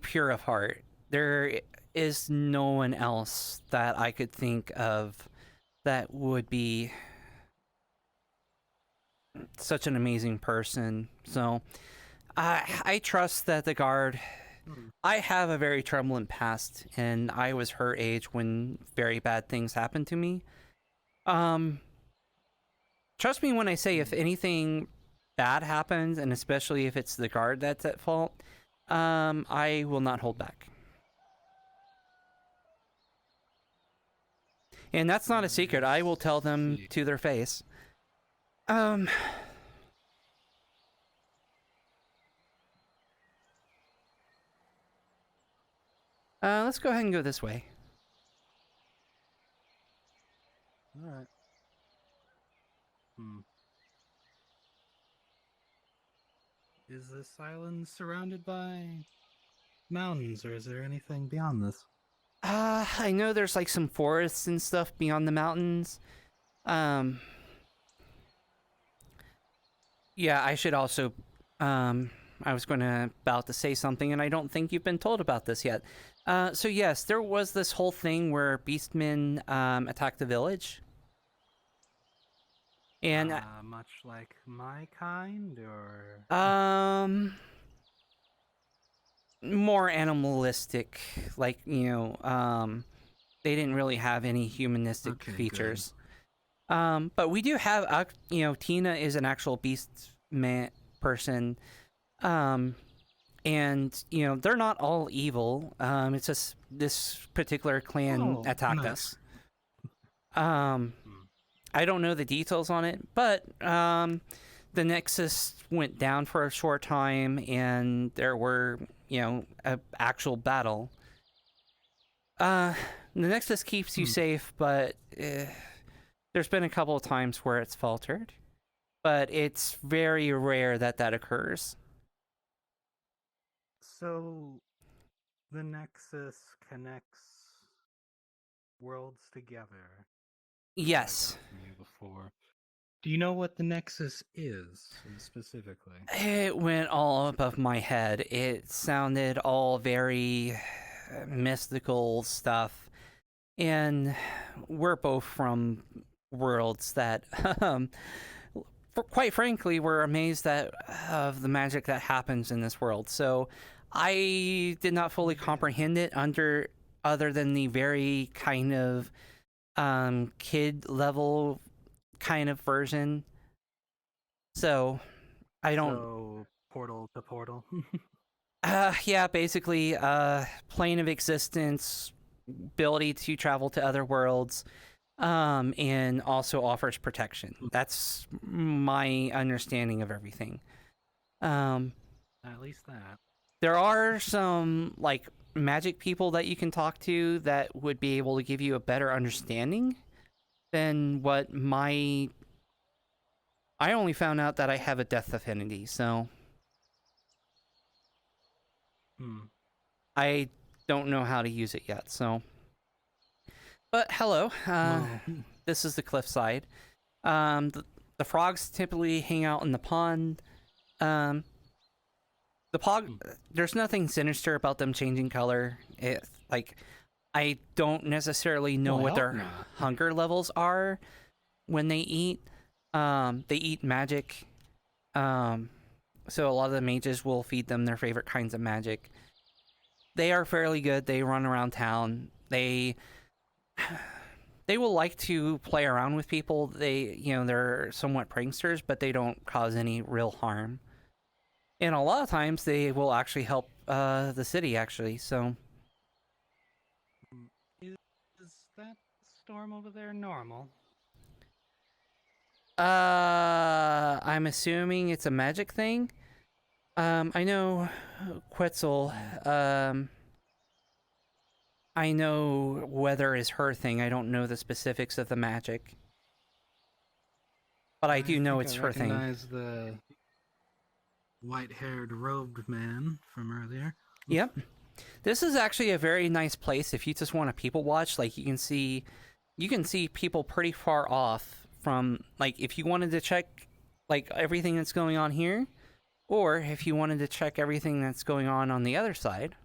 pure of heart. There is no one else that I could think of that would be such an amazing person. So I trust that the guard... I have a very troubling past, and I was her age when very bad things happened to me. Trust me when I say if anything bad happens, and especially if it's the guard that's at fault, I will not hold back. And that's not a secret. I will tell them to their face. Let's go ahead and go this way.
Alright. Is this island surrounded by mountains, or is there anything beyond this?
I know there's like some forests and stuff beyond the mountains. Yeah, I should also, I was about to say something, and I don't think you've been told about this yet. So yes, there was this whole thing where beastmen, attacked the village. And,
much like my kind, or?
More animalistic, like, you know, they didn't really have any humanistic features. But we do have, you know, Tina is an actual beast person. And, you know, they're not all evil. It's just this particular clan attacked us. I don't know the details on it, but the Nexus went down for a short time, and there were, you know, an actual battle. The Nexus keeps you safe, but there's been a couple of times where it's faltered. But it's very rare that that occurs.
So, the Nexus connects worlds together.
Yes.
Before. Do you know what the Nexus is, specifically?
It went all above my head. It sounded all very mystical stuff. And we're both from worlds that, quite frankly, we're amazed of the magic that happens in this world. So I did not fully comprehend it other than the very kind of kid level kind of version. So I don't.
So portal to portal.
Yeah, basically, plane of existence, ability to travel to other worlds, and also offers protection. That's my understanding of everything.
At least that.
There are some like magic people that you can talk to that would be able to give you a better understanding than what I only found out that I have a death affinity, so I don't know how to use it yet, so. But hello, this is the cliffside. The frogs typically hang out in the pond. There's nothing sinister about them changing color. I don't necessarily know what their hunger levels are when they eat. They eat magic. So a lot of the mages will feed them their favorite kinds of magic. They are fairly good. They run around town. They will like to play around with people. They're somewhat pranksters, but they don't cause any real harm. And a lot of times they will actually help the city, actually, so.
Is that storm over there normal?
I'm assuming it's a magic thing. I know Quetzal, I know weather is her thing. I don't know the specifics of the magic. But I do know it's her thing.
I recognize the white-haired robed man from earlier.
Yep. This is actually a very nice place if you just want to people watch. Like, you can see people pretty far off from, like, if you wanted to check, like, everything that's going on here, or if you wanted to check everything that's going on the other side.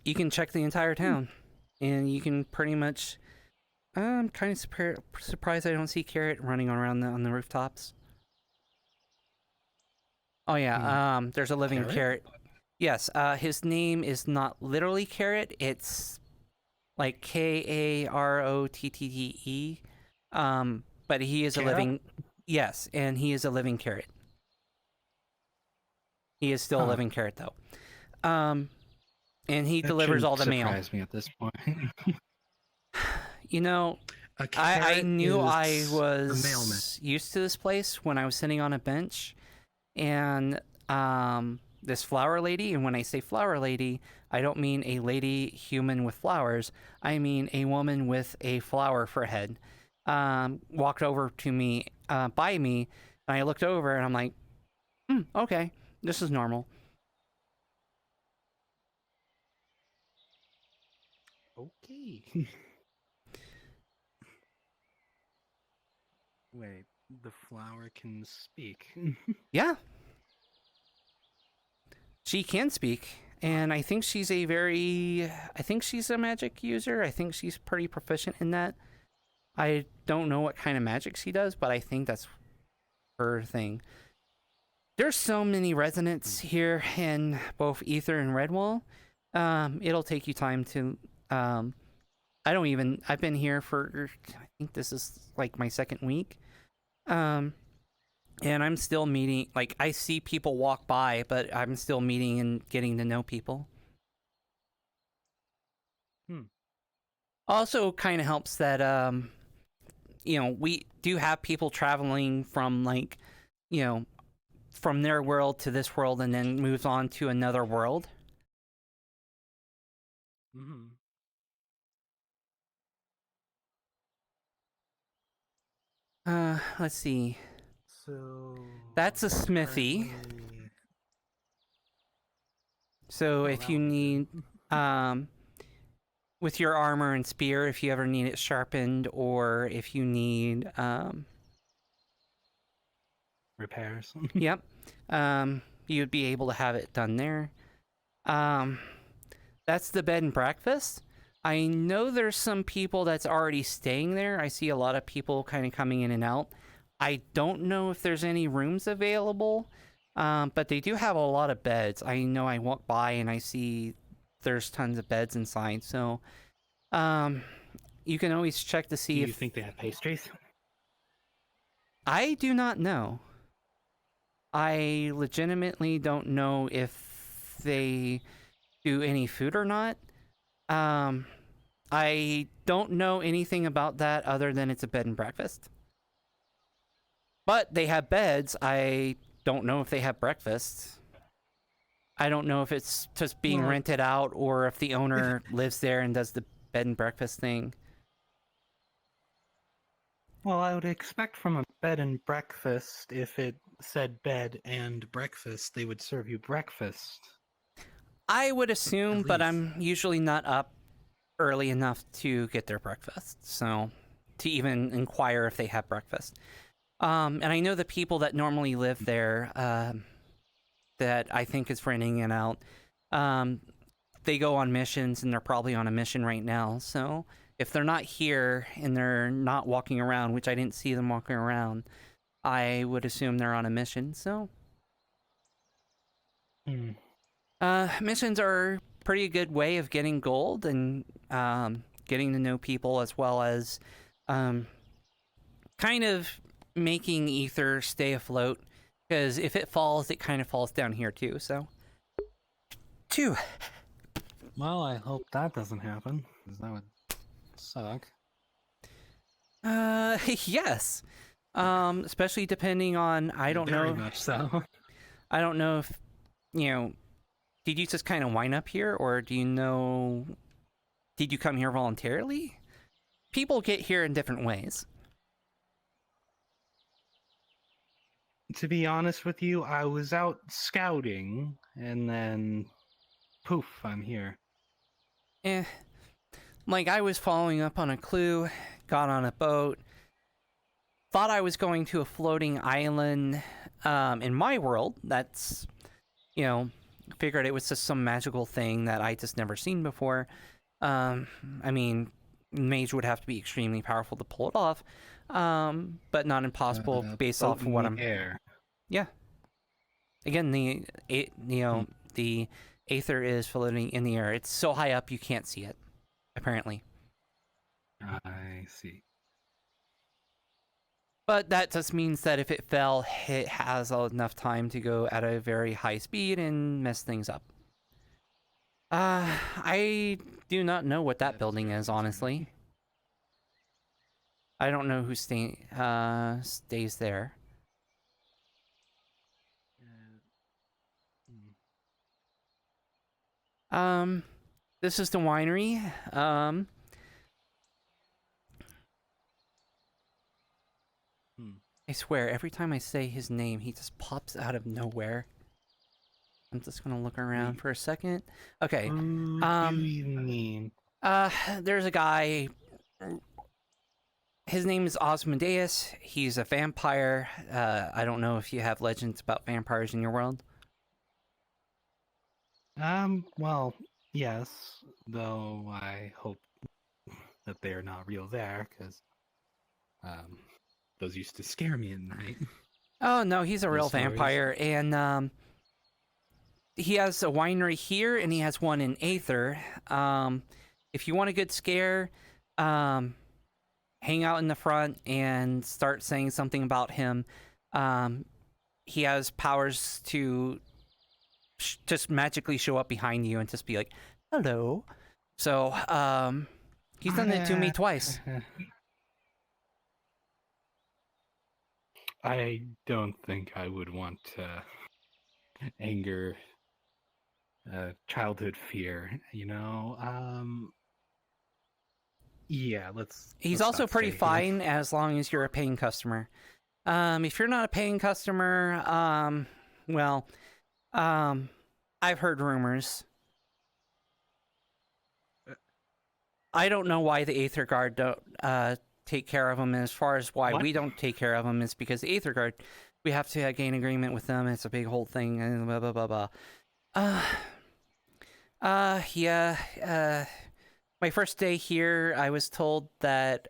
You can check the entire town, and you can pretty much. I'm kind of surprised I don't see Carrot running around on the rooftops. Oh yeah, there's a living Carrot. Yes, his name is not literally Carrot. It's like Karotte. But he is a living. Yes, and he is a living Carrot. He is still a living Carrot though. And he delivers all the mail.
Surprise me at this point.
You know,
A
I
carrot
knew I
is a mailman.
was used to this place when I was sitting on a bench, and this flower lady, and when I say flower lady, I don't mean a lady human with flowers. I mean a woman with a flower for a head. Walked over to me, by me, and I looked over, and I'm like, okay, this is normal.
Okay. Wait, the flower can speak.
Yeah. She can speak, and I think she's a magic user. I think she's pretty proficient in that. I don't know what kind of magic she does, but I think that's her thing. There's so many residents here in both Aether and Redwall. It'll take you time to, I've been here for, I think this is like my second week. And I'm still meeting, like, I see people walk by, but I'm still meeting and getting to know people. Also kind of helps that, we do have people traveling from, like, from their world to this world and then moves on to another world. Let's see.
So
that's a smithy. So if you need, with your armor and spear, if you ever need it sharpened, or if you need,
repairs.
Yep. You'd be able to have it done there. That's the bed and breakfast. I know there's some people that's already staying there. I see a lot of people kind of coming in and out. I don't know if there's any rooms available, but they do have a lot of beds. I know I walk by and I see there's tons of beds inside. So, you can always check to see
Do
if...
you think they have pastries?
I do not know. I legitimately don't know if they do any food or not. I don't know anything about that other than it's a bed and breakfast. But they have beds. I don't know if they have breakfast. I don't know if it's just being rented out or if the owner lives there and does the bed and breakfast thing.
Well, I would expect from a bed and breakfast, if it said bed and breakfast, they would serve you breakfast.
I would assume, but I'm usually not up early enough to get their breakfast, so to even inquire if they have breakfast. And I know the people that normally live there, that I think is renting it out, they go on missions, and they're probably on a mission right now, so if they're not here and they're not walking around, which I didn't see them walking around, I would assume they're on a mission, so... missions are a pretty good way of getting gold and getting to know people, as well as kind of making Aether stay afloat, because if it falls, it kind of falls down here too, so...
Well, I hope that doesn't happen, because that would suck.
Yes. Especially depending on, I don't know...
Very much so.
I don't know if, did you just kind of wind up here, or do you know... Did you come here voluntarily? People get here in different ways.
To be honest with you, I was out scouting, and then poof, I'm here.
Like, I was following up on a clue, got on a boat, thought I was going to a floating island in my world. That's, figured it was just some magical thing that I just never seen before. I mean, mage would have to be extremely powerful to pull it off, but not impossible based off of what I'm...
Air.
Yeah. Again, the Aether is floating in the air. It's so high up you can't see it, apparently.
I see.
But that just means that if it fell, it has enough time to go at a very high speed and mess things up. I do not know what that building is, honestly. I don't know who stays there. This is the winery. I swear, every time I say his name, he just pops out of nowhere. I'm just gonna look around for a second. Okay.
Who do you mean?
There's a guy. His name is Osmodeus. He's a vampire. I don't know if you have legends about vampires in your world.
Well, yes. Though I hope that they are not real there, because, those used to scare me at night.
Oh, no, he's a real
stories.
vampire, and, he has a winery here, and he has one in Aether. If you want a good scare, hang out in the front and start saying something about him. He has powers to just magically show up behind you and just be like, hello. So, he's done it to me twice.
I don't think I would want to anger childhood fear, you know? Yeah,
He's
let's
also
not
pretty
stay here.
fine as long as you're a paying customer. If you're not a paying customer, well, I've heard rumors. I don't know why the Aether Guard don't take care of him. As far as why we don't take care of him is because the Aether Guard, we have to gain agreement with them. It's a big whole thing, and blah, blah, blah, blah. Yeah, my first day here, I was told that,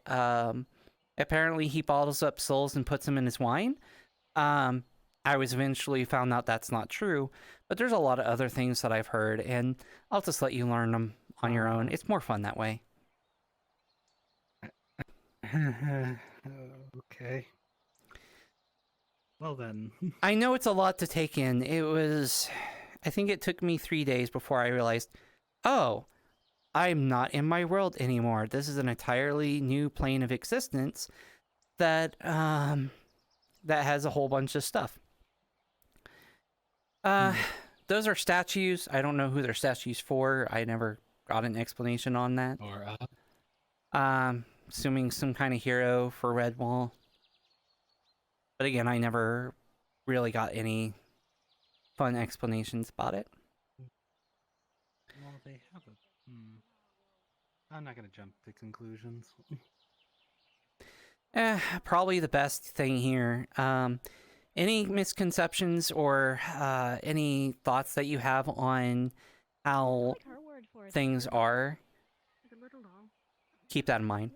apparently he bottles up souls and puts them in his wine. I was eventually found out that's not true, but there's a lot of other things that I've heard, and I'll just let you learn them on your own. It's more fun that way.
Okay. Well then.
I know it's a lot to take in. I think it took me 3 days before I realized, oh, I'm not in my world anymore. This is an entirely new plane of existence that has a whole bunch of stuff. Those are statues. I don't know who they're statues for. I never got an explanation on that.
Or
assuming some kind of hero for Redwall. But again, I never really got any fun explanations about it.
Well, they have a. I'm not gonna jump to conclusions.
Probably the best thing here. Any misconceptions or any thoughts that you have on how things are, keep that in mind.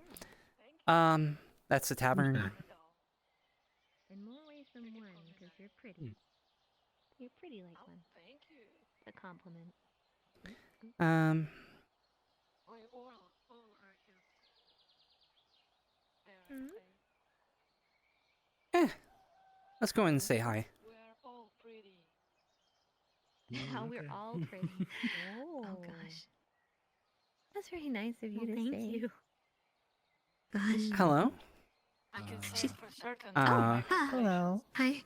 That's the tavern.
In more ways than one, because you're pretty. You're pretty like one. Thank you. It's a compliment.
Let's go in and say hi.
How we're all pretty. Oh gosh. That's very nice of you to say. Thank you. Gosh.
Hello.
I can say for certain.
Hello. Hi.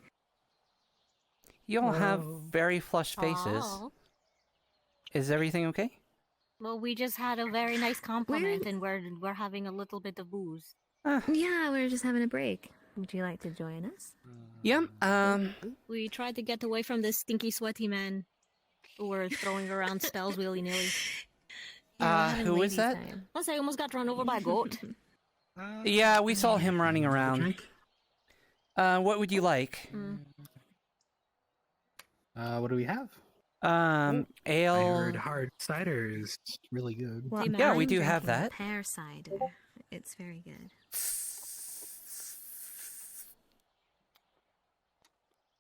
You all have very flushed faces.
Aw.
Is everything okay?
Well, we just had a very nice compliment, and we're having a little bit of booze.
Yeah, we're just having a break. Would you like to join us?
Yep.
We tried to get away from this stinky, sweaty man who were throwing around spells willy nilly.
Who is that?
Plus, I almost got run over by a goat.
Yeah, we saw him running around. What would you like?
What do we have?
Ale.
I heard hard cider is really good.
Well,
yeah, we
I'm
do have
drinking
that.
Pear cider. It's very good.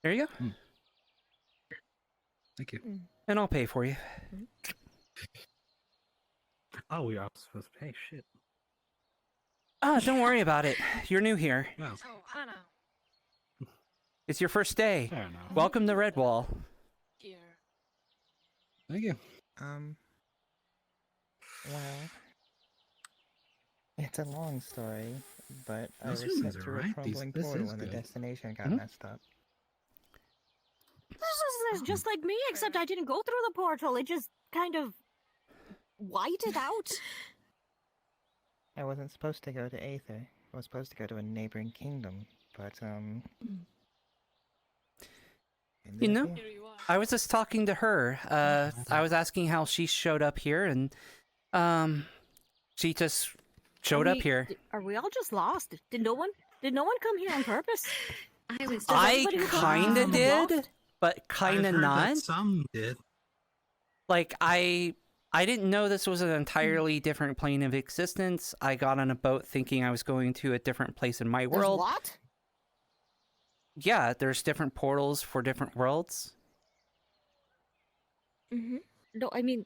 There you go.
Thank you.
And I'll pay for you.
Oh, we are supposed to pay. Shit.
Don't worry about it. You're new here.
Well,
It's your first day.
fair enough.
Welcome to Redwall.
Thank you.
Well, it's a long story. but I
Those
was
humans
sent
are
through a
right.
crumbling
This
portal
is
and the
good.
destination got
Mhm.
messed up.
This is just like me, except I didn't go through the portal. It just kind of whited out.
I wasn't supposed to go to Aether. I was supposed to go to a neighboring kingdom, but
You
ended up
know,
here.
I was just talking to her. I was asking how she showed up here, and she just showed up here.
Are we all just lost? Did no one come here on purpose?
I kinda did, but kinda
I've heard
not.
that some did.
Like I didn't know this was an entirely different plane of existence. I got on a boat thinking I was going to a different place in my world.
What?
Yeah, there's different portals for different worlds.
Mm-hmm. No, I mean.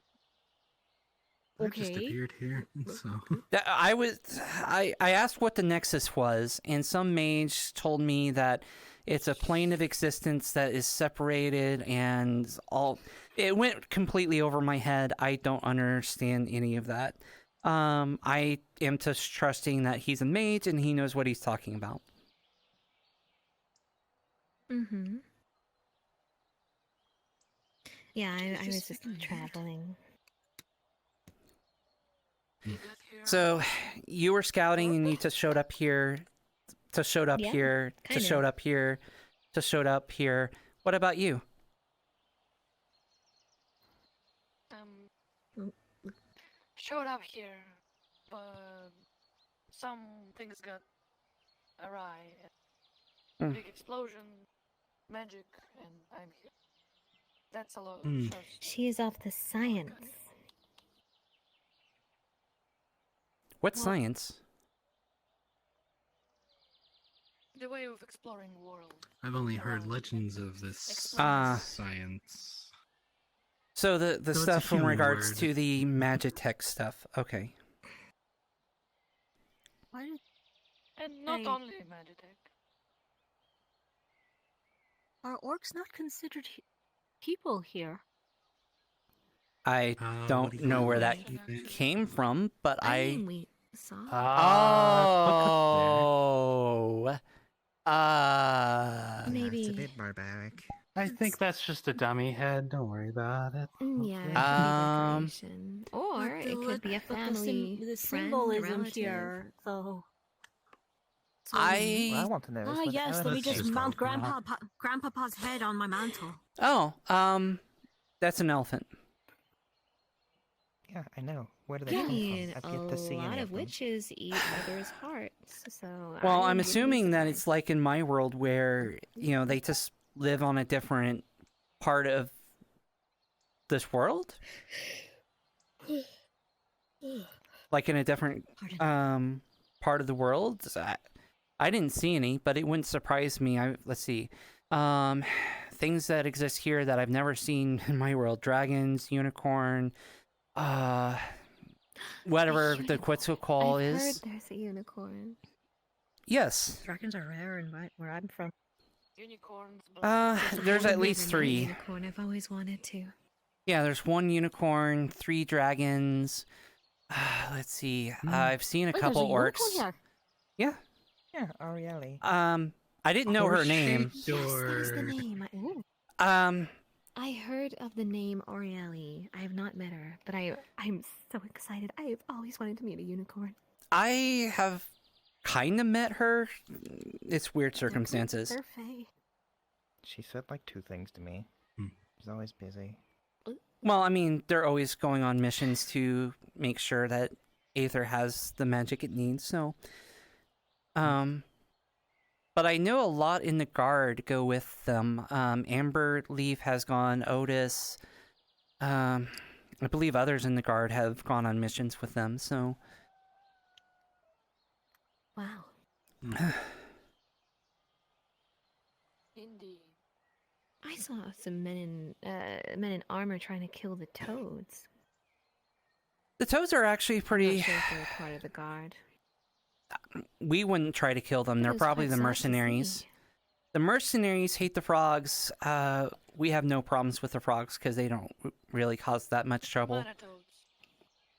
I just
Okay.
appeared here, so.
I asked what the Nexus was, and some mage told me that it's a plane of existence that is separated and all. It went completely over my head. I don't understand any of that. I am just trusting that he's a mage and he knows what he's talking about.
Mm-hmm. Yeah, I was just traveling.
So, you were scouting and you just showed up here, just showed up
Yeah,
here,
kinda.
just showed up here, just showed up here. What about you?
Showed up here, but some things got awry.
Hmm.
Big explosion, magic, and I'm here. That's a lot.
She's of the science.
What science?
The way of exploring the world.
I've only heard legends of this science.
So the
So it's a
stuff in
human
regards
word.
to the Magitech stuff. Okay.
And not
Hey.
only Magitech.
Are orcs not considered people here?
I
what
don't
do you
know where that
think?
came from, but
I
I.
mean, we saw.
Oh.
Maybe.
It's a bit barbaric.
I think that's just a dummy head. Don't worry about it.
Yeah, it could be decoration. Or
But
it could be a family,
the
friend,
symbolism
relative.
here, though.
What I want to know is
Ah,
what
yes, let me
elements
just
are
mount
involved.
Grandpapa's head on my mantle.
Oh, that's an elephant.
Yeah, I know. Where do they
I
come
mean,
from?
a
I've yet to see
lot
any
of
of them.
witches eat others' hearts, so.
Well,
I
I'm
wouldn't be
assuming that it's
surprised.
like in my world where, they just live on a different part of this world? Like in a different part of the world? I didn't see any, but it wouldn't surprise me. Let's see. Things that exist here that I've never seen in my world. Dragons, unicorn, whatever the Quetzalcoatl
I've
is.
heard there's a unicorn.
Yes.
Dragons are rare in where I'm from.
Unicorns.
There's
I've
at least
never met a
3.
unicorn. I've always wanted to.
Yeah, there's 1 unicorn, 3 dragons. Let's see. I've seen a
Wait,
couple
there's a
orcs.
unicorn
Yeah.
Yeah, Arieli.
I didn't know her name.
Yes, there's the name. Ooh. I heard of the name Orieli. I have not met her, but I'm so excited. I have always wanted to meet a unicorn.
I have kind of met her. It's weird circumstances.
They're fey.
She said like 2 things to me. She's always busy.
Well, I mean, they're always going on missions to make sure that Aether has the magic it needs, so... But I know a lot in the guard go with them. Amber Leaf has gone, Otis... I believe others in the guard have gone on missions with them, so...
Wow.
Indeed.
I saw some men in armor trying to kill the toads.
The toads are actually
I'm
pretty...
not sure if they're part of the guard.
We wouldn't try to kill them.
It
They're
was
probably
quite
the
sad to
mercenaries.
see.
The mercenaries hate the frogs. We have no problems with the frogs because they don't really cause that much trouble.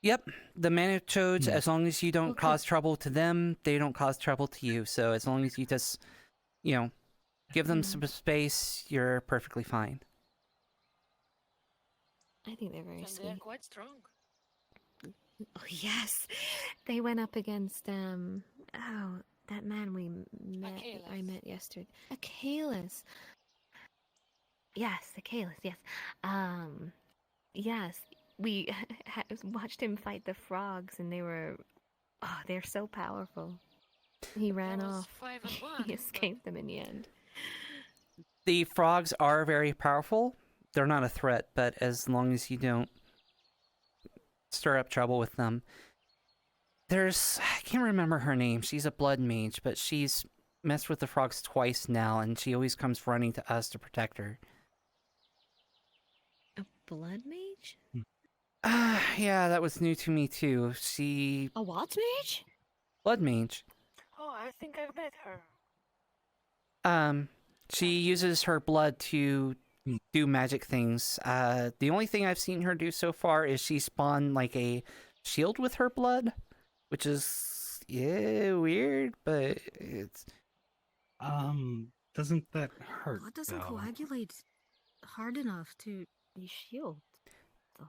Yep, the Manitoads, as long as you don't cause trouble to them, they don't cause trouble to you. So as long as you just, you know, give them some space, you're perfectly fine.
I think they're very
And
sweet.
they're quite strong.
Oh yes, they went up against that man we met. I met yesterday. Achilles. Yes, Achilles. Yes. Yes. We watched him fight the frogs, and they're so powerful. He ran off.
5-1,
He escaped them in the end.
The frogs are very powerful. They're not a threat, but as long as you don't stir up trouble with them. I can't remember her name. She's a blood mage, but she's messed with the frogs twice now, and she always comes running to us to protect her.
A blood mage?
Yeah, that was new to me too.
A what mage?
Blood mage.
Oh, I think I've met her.
She uses her blood to do magic things. The only thing I've seen her do so far is she spawned like a shield with her blood, which is weird, but it's
doesn't that hurt?
Blood doesn't
though?
coagulate hard enough to be shield, though.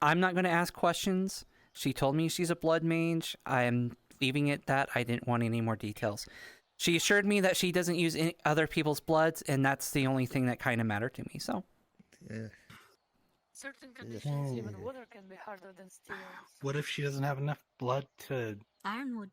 I'm not going to ask questions. She told me she's a blood mage. I'm leaving it that. I didn't want any more details. She assured me that she doesn't use any other people's bloods, and that's the only thing that kind of mattered to me, so.
Yeah.
Certain conditions, even water can be harder than steel.
What if she doesn't have enough blood to...
Ironwood.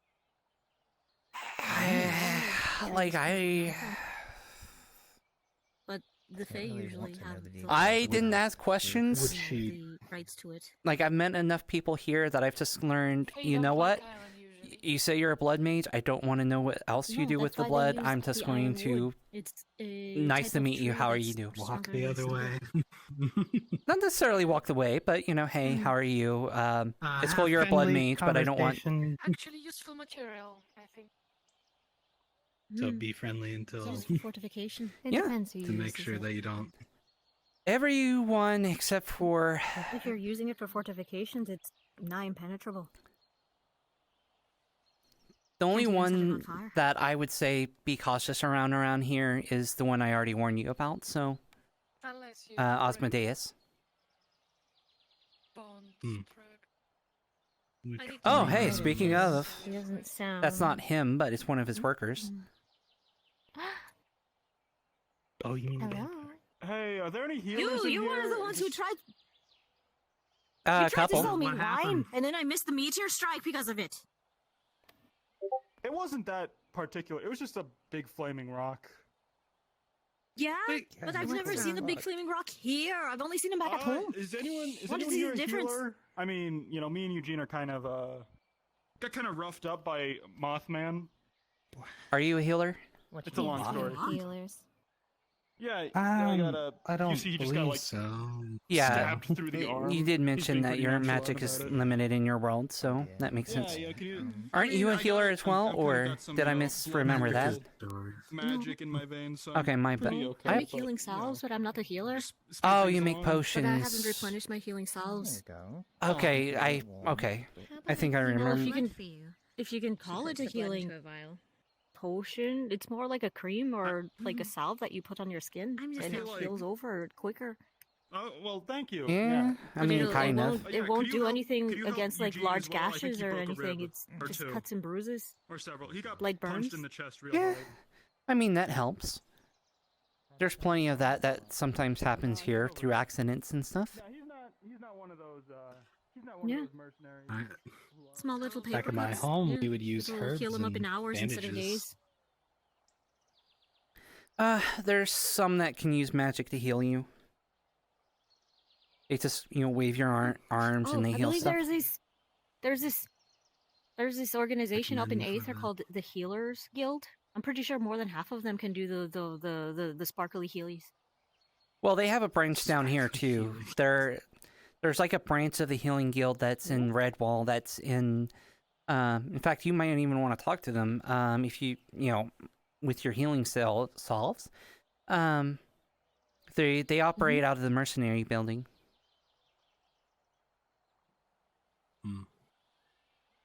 But the Fae usually have
I didn't ask questions.
the rights to it.
Like, I've met enough people here that I've just learned, you know what? You say you're a blood mage, I don't want to know what else you do with the blood. I'm just going to...
It's a
nice
type
to
of
meet you,
tree
how are
that's
you doing?
Walk
stronger
the
than
other
steel.
way.
Not necessarily walk the way, but, you know, hey, how are you? It's cool you're a blood mage, but I don't want...
Actually useful material, I think.
So be friendly until...
It's for fortification.
It depends who
to make
uses
sure
it.
that you don't...
Everyone except for...
If you're using it for fortifications, it's nigh impenetrable.
The only
Can't even set it on
one
fire.
that I would say be cautious around here is the one I already warned you about, so...
Unless you
Osmodeus.
bond
Oh, hey, speaking of...
He doesn't sound...
That's not him, but it's one of his workers.
Oh, you mean
Hello?
Hey, are there any healers in
You
here?
were the ones who tried.
A
You tried to
couple.
sell me
What
wine,
happened?
and then I missed the meteor strike because of it.
It wasn't that particular. It was just a big flaming rock.
Yeah, but I've never seen a big flaming rock here. I've only seen them back at home.
Is anyone
What is
here
the
a
difference?
healer? I mean, you know, me and Eugene are kind of got kind of roughed up by Mothman.
Are you a healer?
It's a long story.
Healers.
Yeah, I got a.
I don't
you see, he just got
believe
like
so.
Yeah,
stabbed through the arm.
you did
He's
mention
been
that
pretty
your
nonchalant
magic is
about it.
limited in your world, so that makes sense.
Yeah, can you?
Aren't you a healer as well,
I've kinda
or
got some,
did I
you know,
misremember that?
Magic in my veins. So
Okay, my
pretty
bad.
okay,
I make
but,
healing salves, but I'm not a healer.
Oh, you make
But I haven't
potions.
replenished my healing salves.
Okay, okay. I think I
Well,
remember.
if you can call it a healing potion, it's more like a cream or like a salve that you put on your skin, and
just
it
feel like-
heals over quicker.
Oh well, thank you.
Yeah, I mean,
It'll-
kind
it
of.
won't, it won't
could
do
you help-
anything
could you help
against like
Eugene
large
as well? I think
gashes
he
or
broke a
anything.
rib
It's
or
just
two.
cuts and bruises.
Or several. He got
Like
punched
burns?
in the chest real
Yeah.
hard.
I mean, that helps. There's plenty of that sometimes happens here through accidents and stuff.
Yeah, he's not one of those. He's not one
Yeah.
of those mercenaries.
Small little paper
Back in my
cuts.
home,
Yeah.
we would use
It'll
herbs
heal them up in
and
hours instead of
bandages.
days.
There's some that can use magic to heal you. They just, wave your arms
Oh,
and they
I
heal
believe
stuff.
there's this organization up in Aether called the Healers Guild. I'm pretty sure more than half of them can do the sparkly healies.
Well, they have a branch down here too. There's like a branch of the Healing Guild that's in Redwall. That's in fact, you might even want to talk to them if you with your healing solves. They operate out of the mercenary building.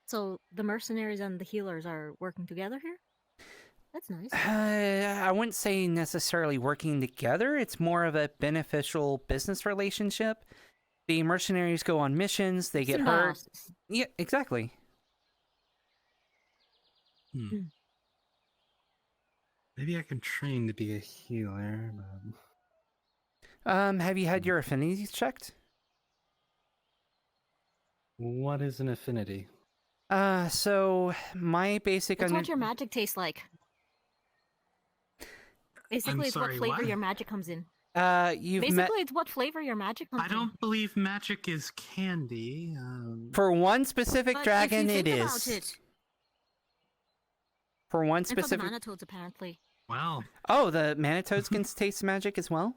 So the mercenaries and the healers are working together here? That's nice.
I wouldn't say necessarily working together. It's more of a beneficial business relationship. The mercenaries go on missions, they get hurt.
Symbiosis.
Yeah, exactly.
Maybe I can train to be a healer.
Have you had your affinities checked?
What is an affinity?
So my basic
It's what your magic tastes like. Basically, it's what flavor your magic comes in. Basically, it's what flavor your magic comes in.
I don't believe magic is candy.
For one specific
But
dragon,
if you
it
think
is.
about it,
For one
and for the
specific.
Manitoads, apparently.
Wow.
Oh, the Manitoads can taste magic as well.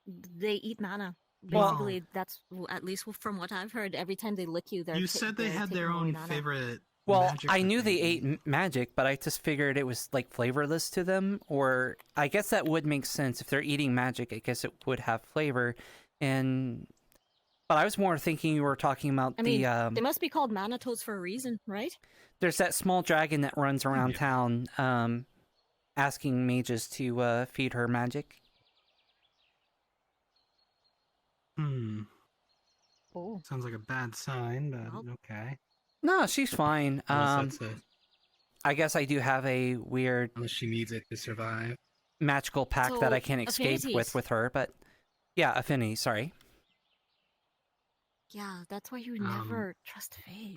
They eat mana.
Well-
Basically, that's at least from what I've heard. Every time they lick you, they're
You said they
they're
had their
taking away
own
mana.
favorite.
Well,
magic
I knew they
ingredient.
ate magic, but I just figured it was like flavorless to them. Or I guess that would make sense if they're eating magic. I guess it would have flavor. And but I was more thinking you were talking about
I mean,
the
they must be called Manitoads for a reason, right?
there's that small dragon that runs around town, asking mages to feed her magic.
Oh.
Sounds like a bad sign, but okay.
No, she's fine.
Unless that's
I guess I do have a weird
unless she needs it to survive.
magical pact that
So,
I can escape
affinities.
with her, but yeah, affinity, sorry.
Yeah, that's why you never trust Faye.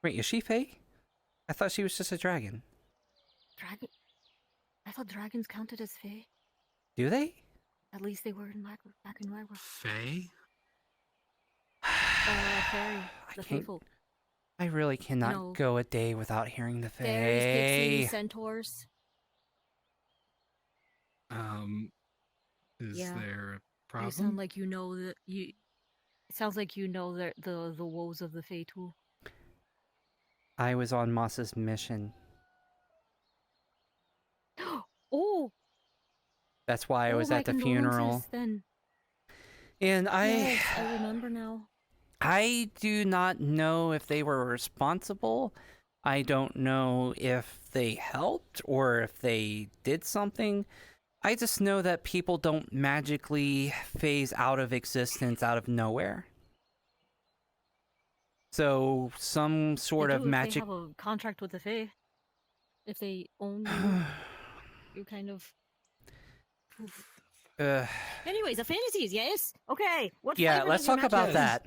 Wait, is she Fae? I thought she was just a dragon.
Dragon. I thought dragons counted as Fae.
Do they?
At least they were in back in my world.
Faye?
Fairy, the
can't-
faithful.
I really cannot
No.
go a day without hearing the
Fairies, pixies,
Fae.
centaurs.
Is
Yeah.
there a
You
problem?
sound like you know that you. It sounds like you know the woes of the Fae too.
I was on Moss's mission.
Oh.
That's why I
Oh,
was
my
at the funeral.
condolences, Then.
And
Yes, I remember now.
I do not know if they were responsible. I don't know if they helped or if they did something. I just know that people don't magically phase out of existence out of nowhere. So some sort
They
of
do if
magic.
They have a contract with the Fae. If they own you, you kind of. Anyways, affinities, yes. Okay. What?
Yeah,
flavor
let's
does your
talk
magic
about
taste?
that.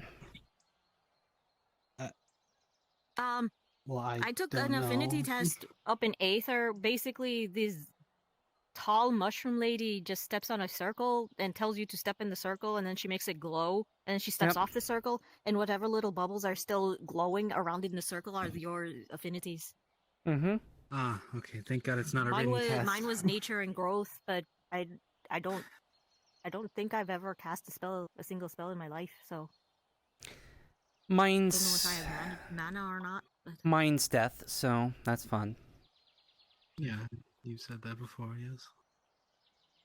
Well,
I took
don't
an affinity
know.
test up in Aether. Basically, this tall mushroom lady just steps on a circle and tells you to step in the circle, and then she makes it glow, and then she steps
Yep.
off the circle, and whatever little bubbles are still glowing around in the circle are your affinities.
Mm-hmm.
Ah, okay. Thank God it's not a
Mine
written
was
test.
mine was nature and growth, but I don't think I've ever cast a single spell in my life, so don't know if
Mine's
I have mana or not. But
mine's death, so that's fun.
Yeah, you said that before, yes.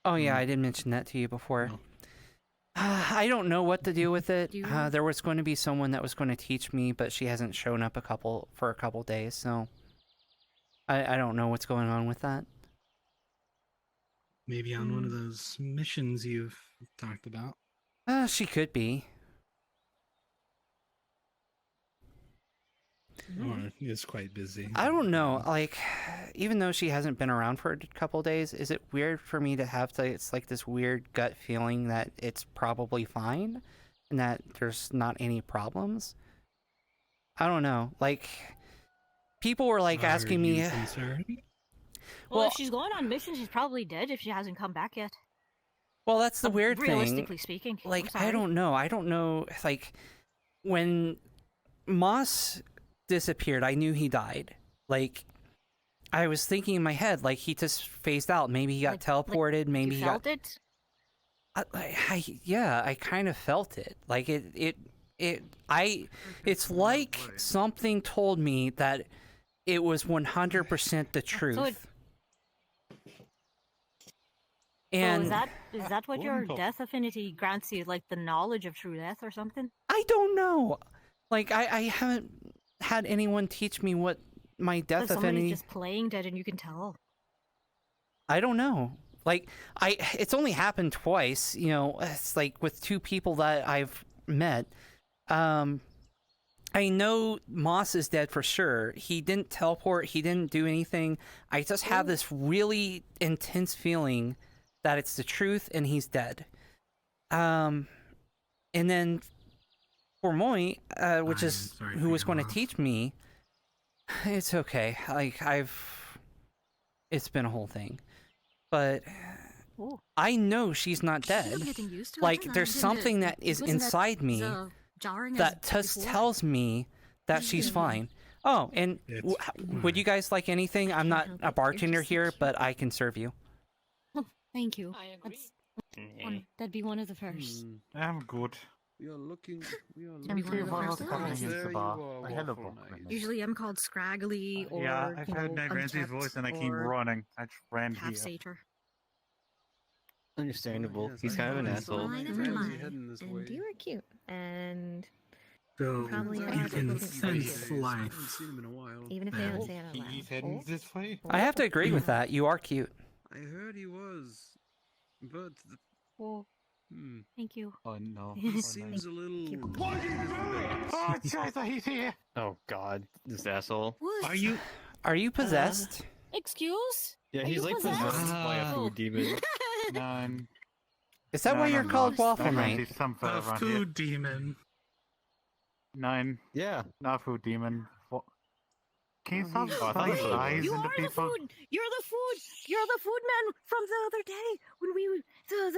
Oh yeah, I did mention that to you before. I don't know what to do with it.
Do you?
There was going to be someone that was going to teach me, but she hasn't shown up for a couple days, so I don't know what's going on with that.
Maybe on one of those missions you've talked about.
She could be.
Or is quite busy.
I don't know. Like, even though she hasn't been around for a couple days, is it weird for me to have to? It's like this weird gut feeling that it's probably fine, and that there's not any problems. I don't know. Like, people were like asking me.
well, if she's going on mission, she's probably dead if she hasn't come back yet.
Well, that's the weird thing.
Realistically speaking,
Like,
I'm
I
sorry.
don't know. I don't know. Like, when Moss disappeared, I knew he died. Like, I was thinking in my head, like, he just phased out. Maybe he got teleported. Maybe
You
he
felt
got.
it?
Yeah, I kind of felt it. Like, it's like something told me that it was 100% the truth. And
So is that what your death affinity grants you, like the knowledge of true death or something?
I don't know. Like I haven't had anyone teach me what my
If
death
somebody's
affinity.
just playing dead and you can tell.
I don't know. Like it's only happened twice. You know, it's like with two people that I've met. I know Moss is dead for sure. He didn't teleport. He didn't do anything. I just have this really intense feeling that it's the truth and he's dead. And then for Moy, which is who was going to teach me, it's okay. Like it's been a whole thing, but I know she's not dead. Like there's something that is inside me that just tells me that she's fine. Oh, and would you guys like anything? I'm not a bartender here, but I can serve you.
Oh, thank you. That'd be one of the first.
I'm good.
We are looking.
Can we go
What
to
else
the
happening
first?
in the bar? I had a book.
Usually I'm called Scraggly or
Yeah, I've heard Night Rancy's voice and I came running. I just ran
half
here.
satyr.
Understandable. He's kind of an asshole.
Well, I never mind. And you were cute. And
So
probably
you
allowed to
can
look at
sense
you.
life.
Even if they don't say it out loud.
He's heading this way?
I have to agree with that. You are cute.
I heard he was, but
Oh, thank you.
Oh no.
he seems a little.
Oh, Trisyra, he's here!
Oh god, this asshole.
Are you possessed?
Excuse?
Yeah,
Are
he's
you
like possessed by a food demon.
None.
Is that why you're called Waffle
There
Knight?
must be some fella
A
around here.
food demon.
9.
Yeah.
Not food demon. Can you stop
Oh, I thought
throwing
so.
lies
You
into
are the
people?
food. You're the food. You're the food man from the other day when we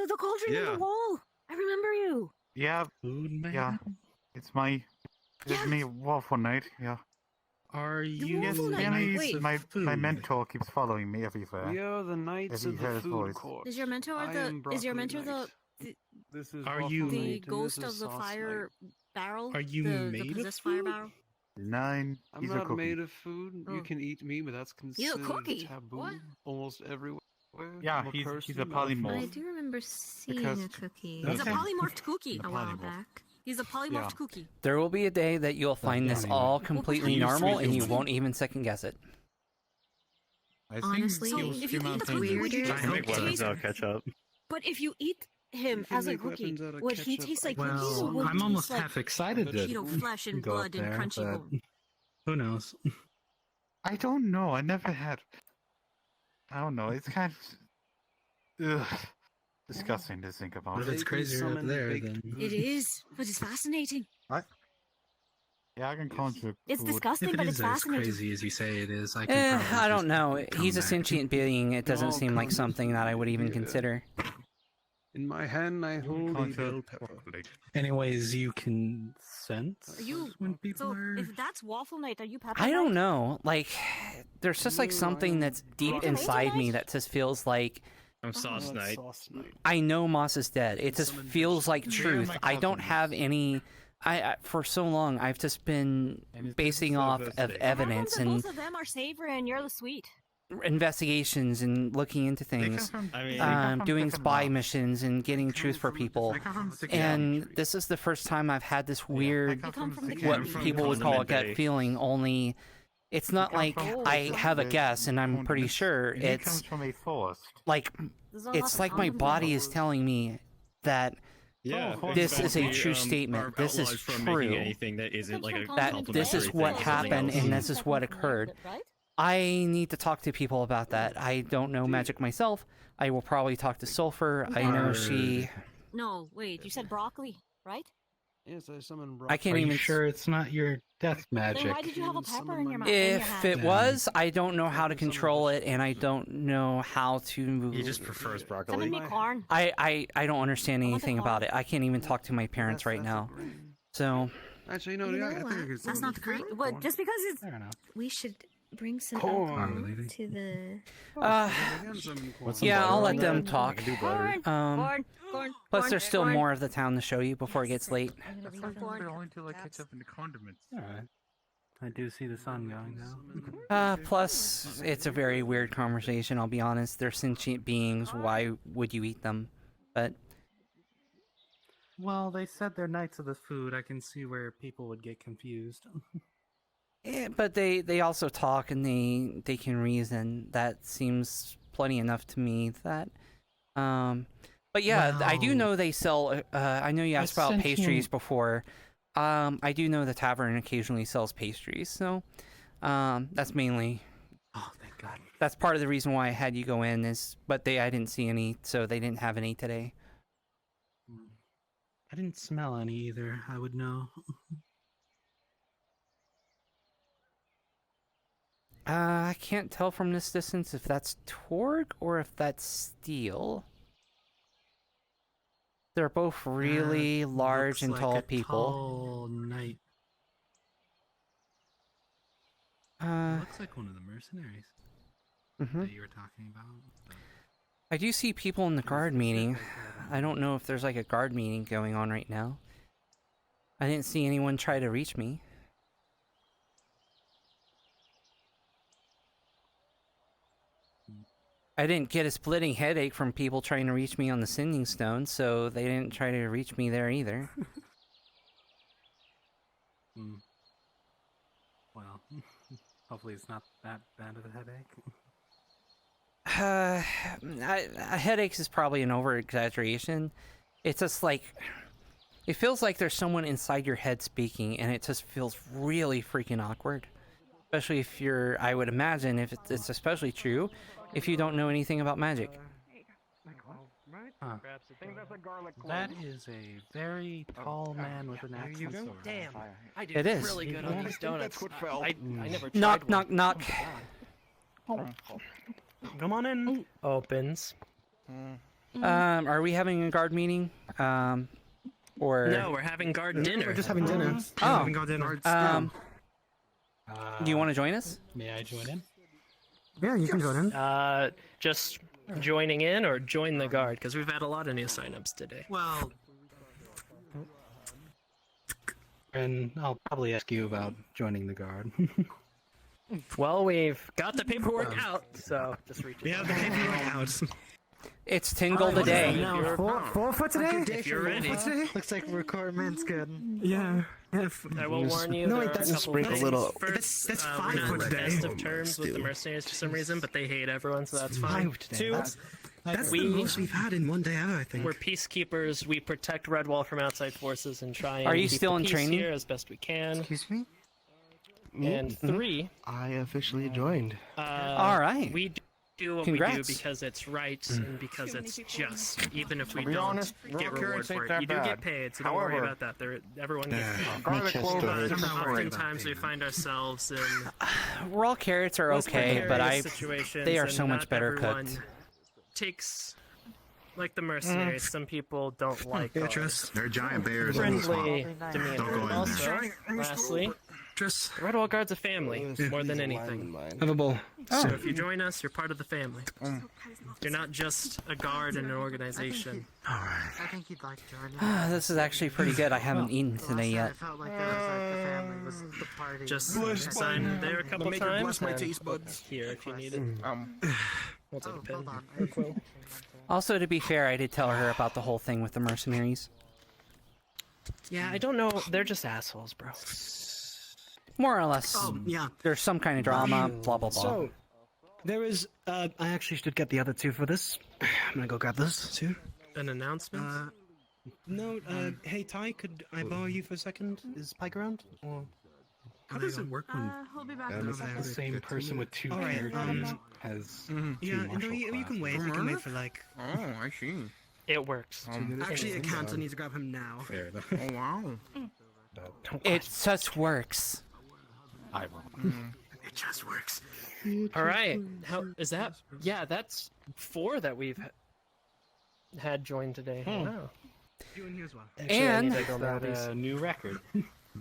the cauldron in
Yeah.
the wall. I remember you.
Yeah.
Food man.
Yeah. It's me, Waffle Knight. Yeah.
Are you
Yes,
the
Danny,
knights of
my
food?
mentor keeps following me everywhere.
We are the knights
If
of
you
the
hear his
food
voice.
court.
Is your mentor
I am
is your
Broccoli
mentor
Knight.
the
This is
Are
Waffle
you-
Knight,
the
and
ghost
this
of
is
the
Sauce
fire
Knight.
barrel?
Are you
the
made of
possessed fire
food?
barrel?
9.
I'm
He's a
not
cookie.
made of food. You
Oh.
can eat me, but that's
He's a
considered
cookie.
taboo
What?
almost everywhere.
Yeah,
I'm
he's a
person, not
polymorph.
I
food.
do remember seeing
Because-
a cookie
He's a
Okay.
polymorphed cookie.
a while
polymorph.
back.
He's a polymorphed
Yeah.
cookie.
There will be a day that you'll find this all completely
Used to be
normal and you
human.
won't even second guess it.
I think
Honestly,
So
he was
if you eat the
mountains.
cookie, would you
weirder.
I can make
taste-
weapons out of ketchup.
But if you eat him
You can
as a
make
cookie,
weapons out of
would he
ketchup.
taste like cookies or
Well,
would he
I'm almost
taste like
half excited to
flesh and
go up
blood and
there,
crunchy
but
bone?
who knows?
I don't know. I never had. I don't know. It's kind of disgusting to think about.
If it's
They can
crazier up
summon
there,
big
then
It is, but it's fascinating.
Yeah, I can conjure
It's
food.
disgusting,
if it
but
is
it's
as
fascinating.
crazy as you say it is, I can. probably
I
just
don't know.
come
He's a
back.
sentient being. It doesn't
all
seem like
come
something that I would even
here.
consider.
In my hand, I hold a
Conjure
bell pepper.
broccoli.
Anyways, you can sense
Are you
when people
so?
are.
If that's waffle night, are you pepper?
I don't
night?
know. Like, there's just like something that's deep inside me that just feels like
I'm sauce night.
I know Moss is dead. It just feels like truth. I don't have any. I for so long I've just been basing off of evidence and
Both of them are savory, and you're the sweet.
investigations and looking into things, doing spy missions and getting truth for people. And this is the first time I've had this weird, what people would call a gut feeling. Only, it's not like I have a guess and I'm pretty sure.
He comes
It's
from a forest.
like it's like my body is telling me that
Yeah,
this is a
we,
true
are
statement. This is
outlaws from making
true.
anything that isn't like a
That this is
complimentary
what
thing or something
happened
else.
and this is what occurred. I need to talk to people about that. I don't know magic myself. I will probably talk to Sulfur. I know she.
No, wait. You said broccoli, right?
Yes, I summon broccoli.
I can't
Are you
even.
sure it's not your death magic?
Then why did you have a pepper in your mouth? in your
If
hand?
it was, I don't know how to control it, and I don't know how to.
He just prefers broccoli.
Summon me corn.
I don't understand anything about it. I can't even talk to my parents right now. So.
Actually, no,
You
yeah,
know
I
what?
think it's
That's not the green. But just because it's
We should bring some
Corn.
alcohol to the.
Yeah, I'll let them talk.
corn, corn.
Plus,
corn,
there's still
corn.
more of the town to show you before it gets late.
They only do like ketchup and condiments.
Alright. I do see the sun going now.
Plus, it's a very weird conversation, I'll be honest. They're sentient beings, why would you eat them? But...
Well, they said they're knights of the food. I can see where people would get confused.
Yeah, but they also talk and they can reason. That seems plenty enough to me that... But yeah, I do know they sell... I know you asked about pastries before. I do know the tavern occasionally sells pastries, so... that's mainly...
Oh, thank God.
That's part of the reason why I had you go in, but I didn't see any, so they didn't have any today.
I didn't smell any either, I would know.
I can't tell from this distance if that's Torg or if that's Steel. They're both really large and
Looks
tall
like a
people.
Tall knight. Looks like one of the mercenaries that you were talking about.
I do see people in the guard meeting. I don't know if there's like a guard meeting going on right now. I didn't see anyone try to reach me. I didn't get a splitting headache from people trying to reach me on the Sending Stone, so they didn't try to reach me there either.
Well, hopefully it's not that bad of a headache.
A headache is probably an over-exaggeration. It's just like... It feels like there's someone inside your head speaking, and it just feels really freaking awkward. Especially if you're... I would imagine, if it's especially true, if you don't know anything about magic.
Huh. That is a very tall man with an accent sword.
Damn, I do
It is.
really good on these donuts. I never tried
Knock,
one.
knock, knock.
Come on in.
Opens.
Are we having a guard meeting? Or...
No, we're having guard dinner.
We're just having dinner.
Oh.
Having guard dinner.
Do you want to join us?
May I join in?
Yeah, you can join in.
Just joining in or join the guard, because we've had a lot of new signups today.
Well...
And I'll probably ask you about joining the guard.
Well, we've got the paperwork out, so just reach
We have the paperwork out.
It's 10 gold a day.
No, four for today?
If you're ready.
Looks like requirement's good.
Yeah.
I will warn you,
No,
there
wait,
are a
that's
couple
sprinkle
things.
little.
First,
That's
we're
5
not
for today.
best of terms with the mercenaries for some reason, but they hate everyone, so that's fine.
5 today.
Two,
That's the most we've had in one day ever, I think.
we're peacekeepers. We protect Redwall from outside forces and try and
Are you
keep
still
the
in
peace
training?
here as best we can.
Excuse me?
And three,
I officially joined.
All right.
we do what
Congrats.
we do because it's right and because it's just, even if we
To be
don't
honest, raw
get reward
carrots ain't
for it.
that
You do
bad.
get paid, so don't worry
However,
about that. Everyone gets paid.
Garlic clove is
But
different story.
oftentimes we find ourselves in
Raw carrots are okay, but
situations
they are
and
so much
not
better
everyone
cooked.
Takes, like the mercenaries, some people don't like
Beatrice.
They're giant bears in the
friendly
swamp.
demeanor.
Don't go in there.
Also, lastly,
Just
the Redwall Guard's a family more than anything.
have a bowl.
So if you join us, you're part of the family. You're not just a guard in an organization.
I think you'd like joining.
This is actually pretty good. I haven't eaten today yet.
I felt like there was like the family was the party.
Just sign there a couple
Maker
times.
bless my
and
taste buds.
Here if you need it. We'll take a pen.
hold on.
Or quill.
Also, to be fair, I did tell her about the whole thing with the mercenaries.
Yeah, I don't know. They're just assholes, bro.
More or less.
Yeah.
There's some kind of drama, blah, blah, blah.
So, there is, I actually should get the other two for this. I'm gonna go grab this, too.
An announcement?
No, hey Ty, could I borrow you for a second? Is Pike around? Or...
How does it work when
He'll be back
the same person with two
Alright,
characters has
Yeah,
two martial
you can wait.
classes?
We can wait for like...
Oh, I see.
It works.
Actually, I can't. I need to grab him now.
Fair enough.
Oh, wow.
It just works.
I will.
It just works.
All right. How is that? Yeah, that's 4 that we've had join today. Wow.
You and you as well.
Actually, I
And
need to go
That
Maldives.
a new record.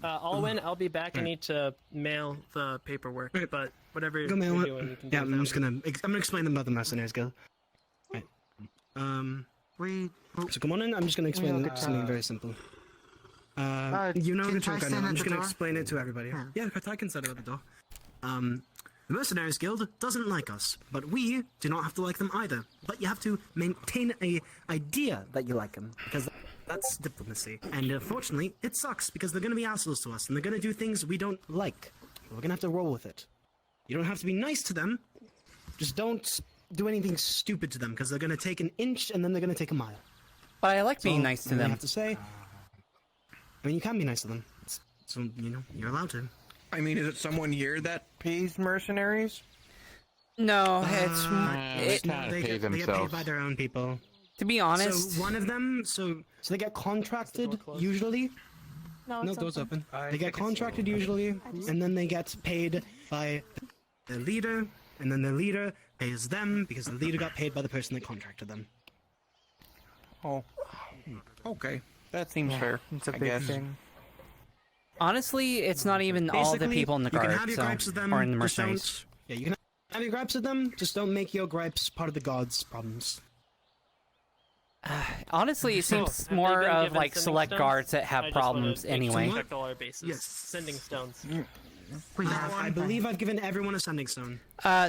Alwyn, I'll be back. I need to mail the paperwork, but whatever you're
Go mail it.
doing, you can do
Yeah, I'm
without
just
me.
gonna. I'm gonna explain about the mercenaries guild. Right. So come on in. I'm just gonna explain something very simple. You know
can
the joke,
Ty
I know.
stand
I'm
at
just
the
gonna
door?
explain it to everybody. Yeah, I can set it at the door. The Mercenaries Guild doesn't like us, but we do not have to like them either. But you have to maintain a idea that you like them, because that's diplomacy. And unfortunately, it sucks, because they're gonna be assholes to us, and they're gonna do things we don't like. We're gonna have to roll with it. You don't have to be nice to them, just don't do anything stupid to them, because they're gonna take an inch, and then they're gonna take a mile.
But I like being nice to
I
them.
have to say, I mean, you can be nice to them. So, you know, you're allowed to.
I mean, is it someone here that pays mercenaries?
No,
they
it's
get paid by their own people.
To be honest,
So one of them, so they get contracted usually.
No,
No,
it's
door's open.
I
They
think
get
it's
contracted usually, and then they get paid by their leader, and then their leader pays them because the leader got paid by the person that contracted them.
Oh, okay. That seems fair.
It's a
I
big
guess.
thing.
honestly, it's not even all the
Basically,
people in the
you can
guard,
have your
so,
gripes with them,
or in the
just don't-
mercenaries.
Yeah, you can have your gripes with them, just don't make your gripes part of the gods' problems.
Honestly, it
So,
seems
have they
more
been
of
given
like
sending
select
stones?
guards that
I
have
just wanna
problems
make
anyway.
Check all our bases.
Yes.
Sending stones.
I believe I've given everyone a sending stone.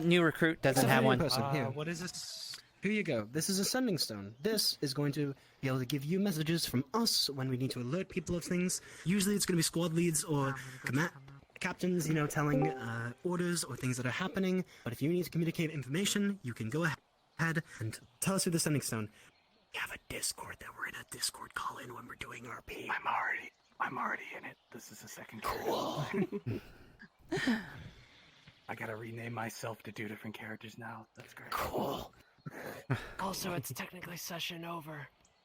New recruit doesn't
Except
have
for
one.
Person. Here.
What is this?
Here you go. This is a sending stone. This is going to be able to give you messages from us when we need to alert people of things. Usually it's going to be squad leads or captains, you know, telling orders or things that are happening. But if you need to communicate information, you can go ahead and tell us through the sending stone. We have a Discord that we're in a Discord call in when we're doing RP.
I'm already in it. This is the second
Cool.
I gotta rename myself to 2 different characters now. That's great.
Cool.
Also, it's technically session over.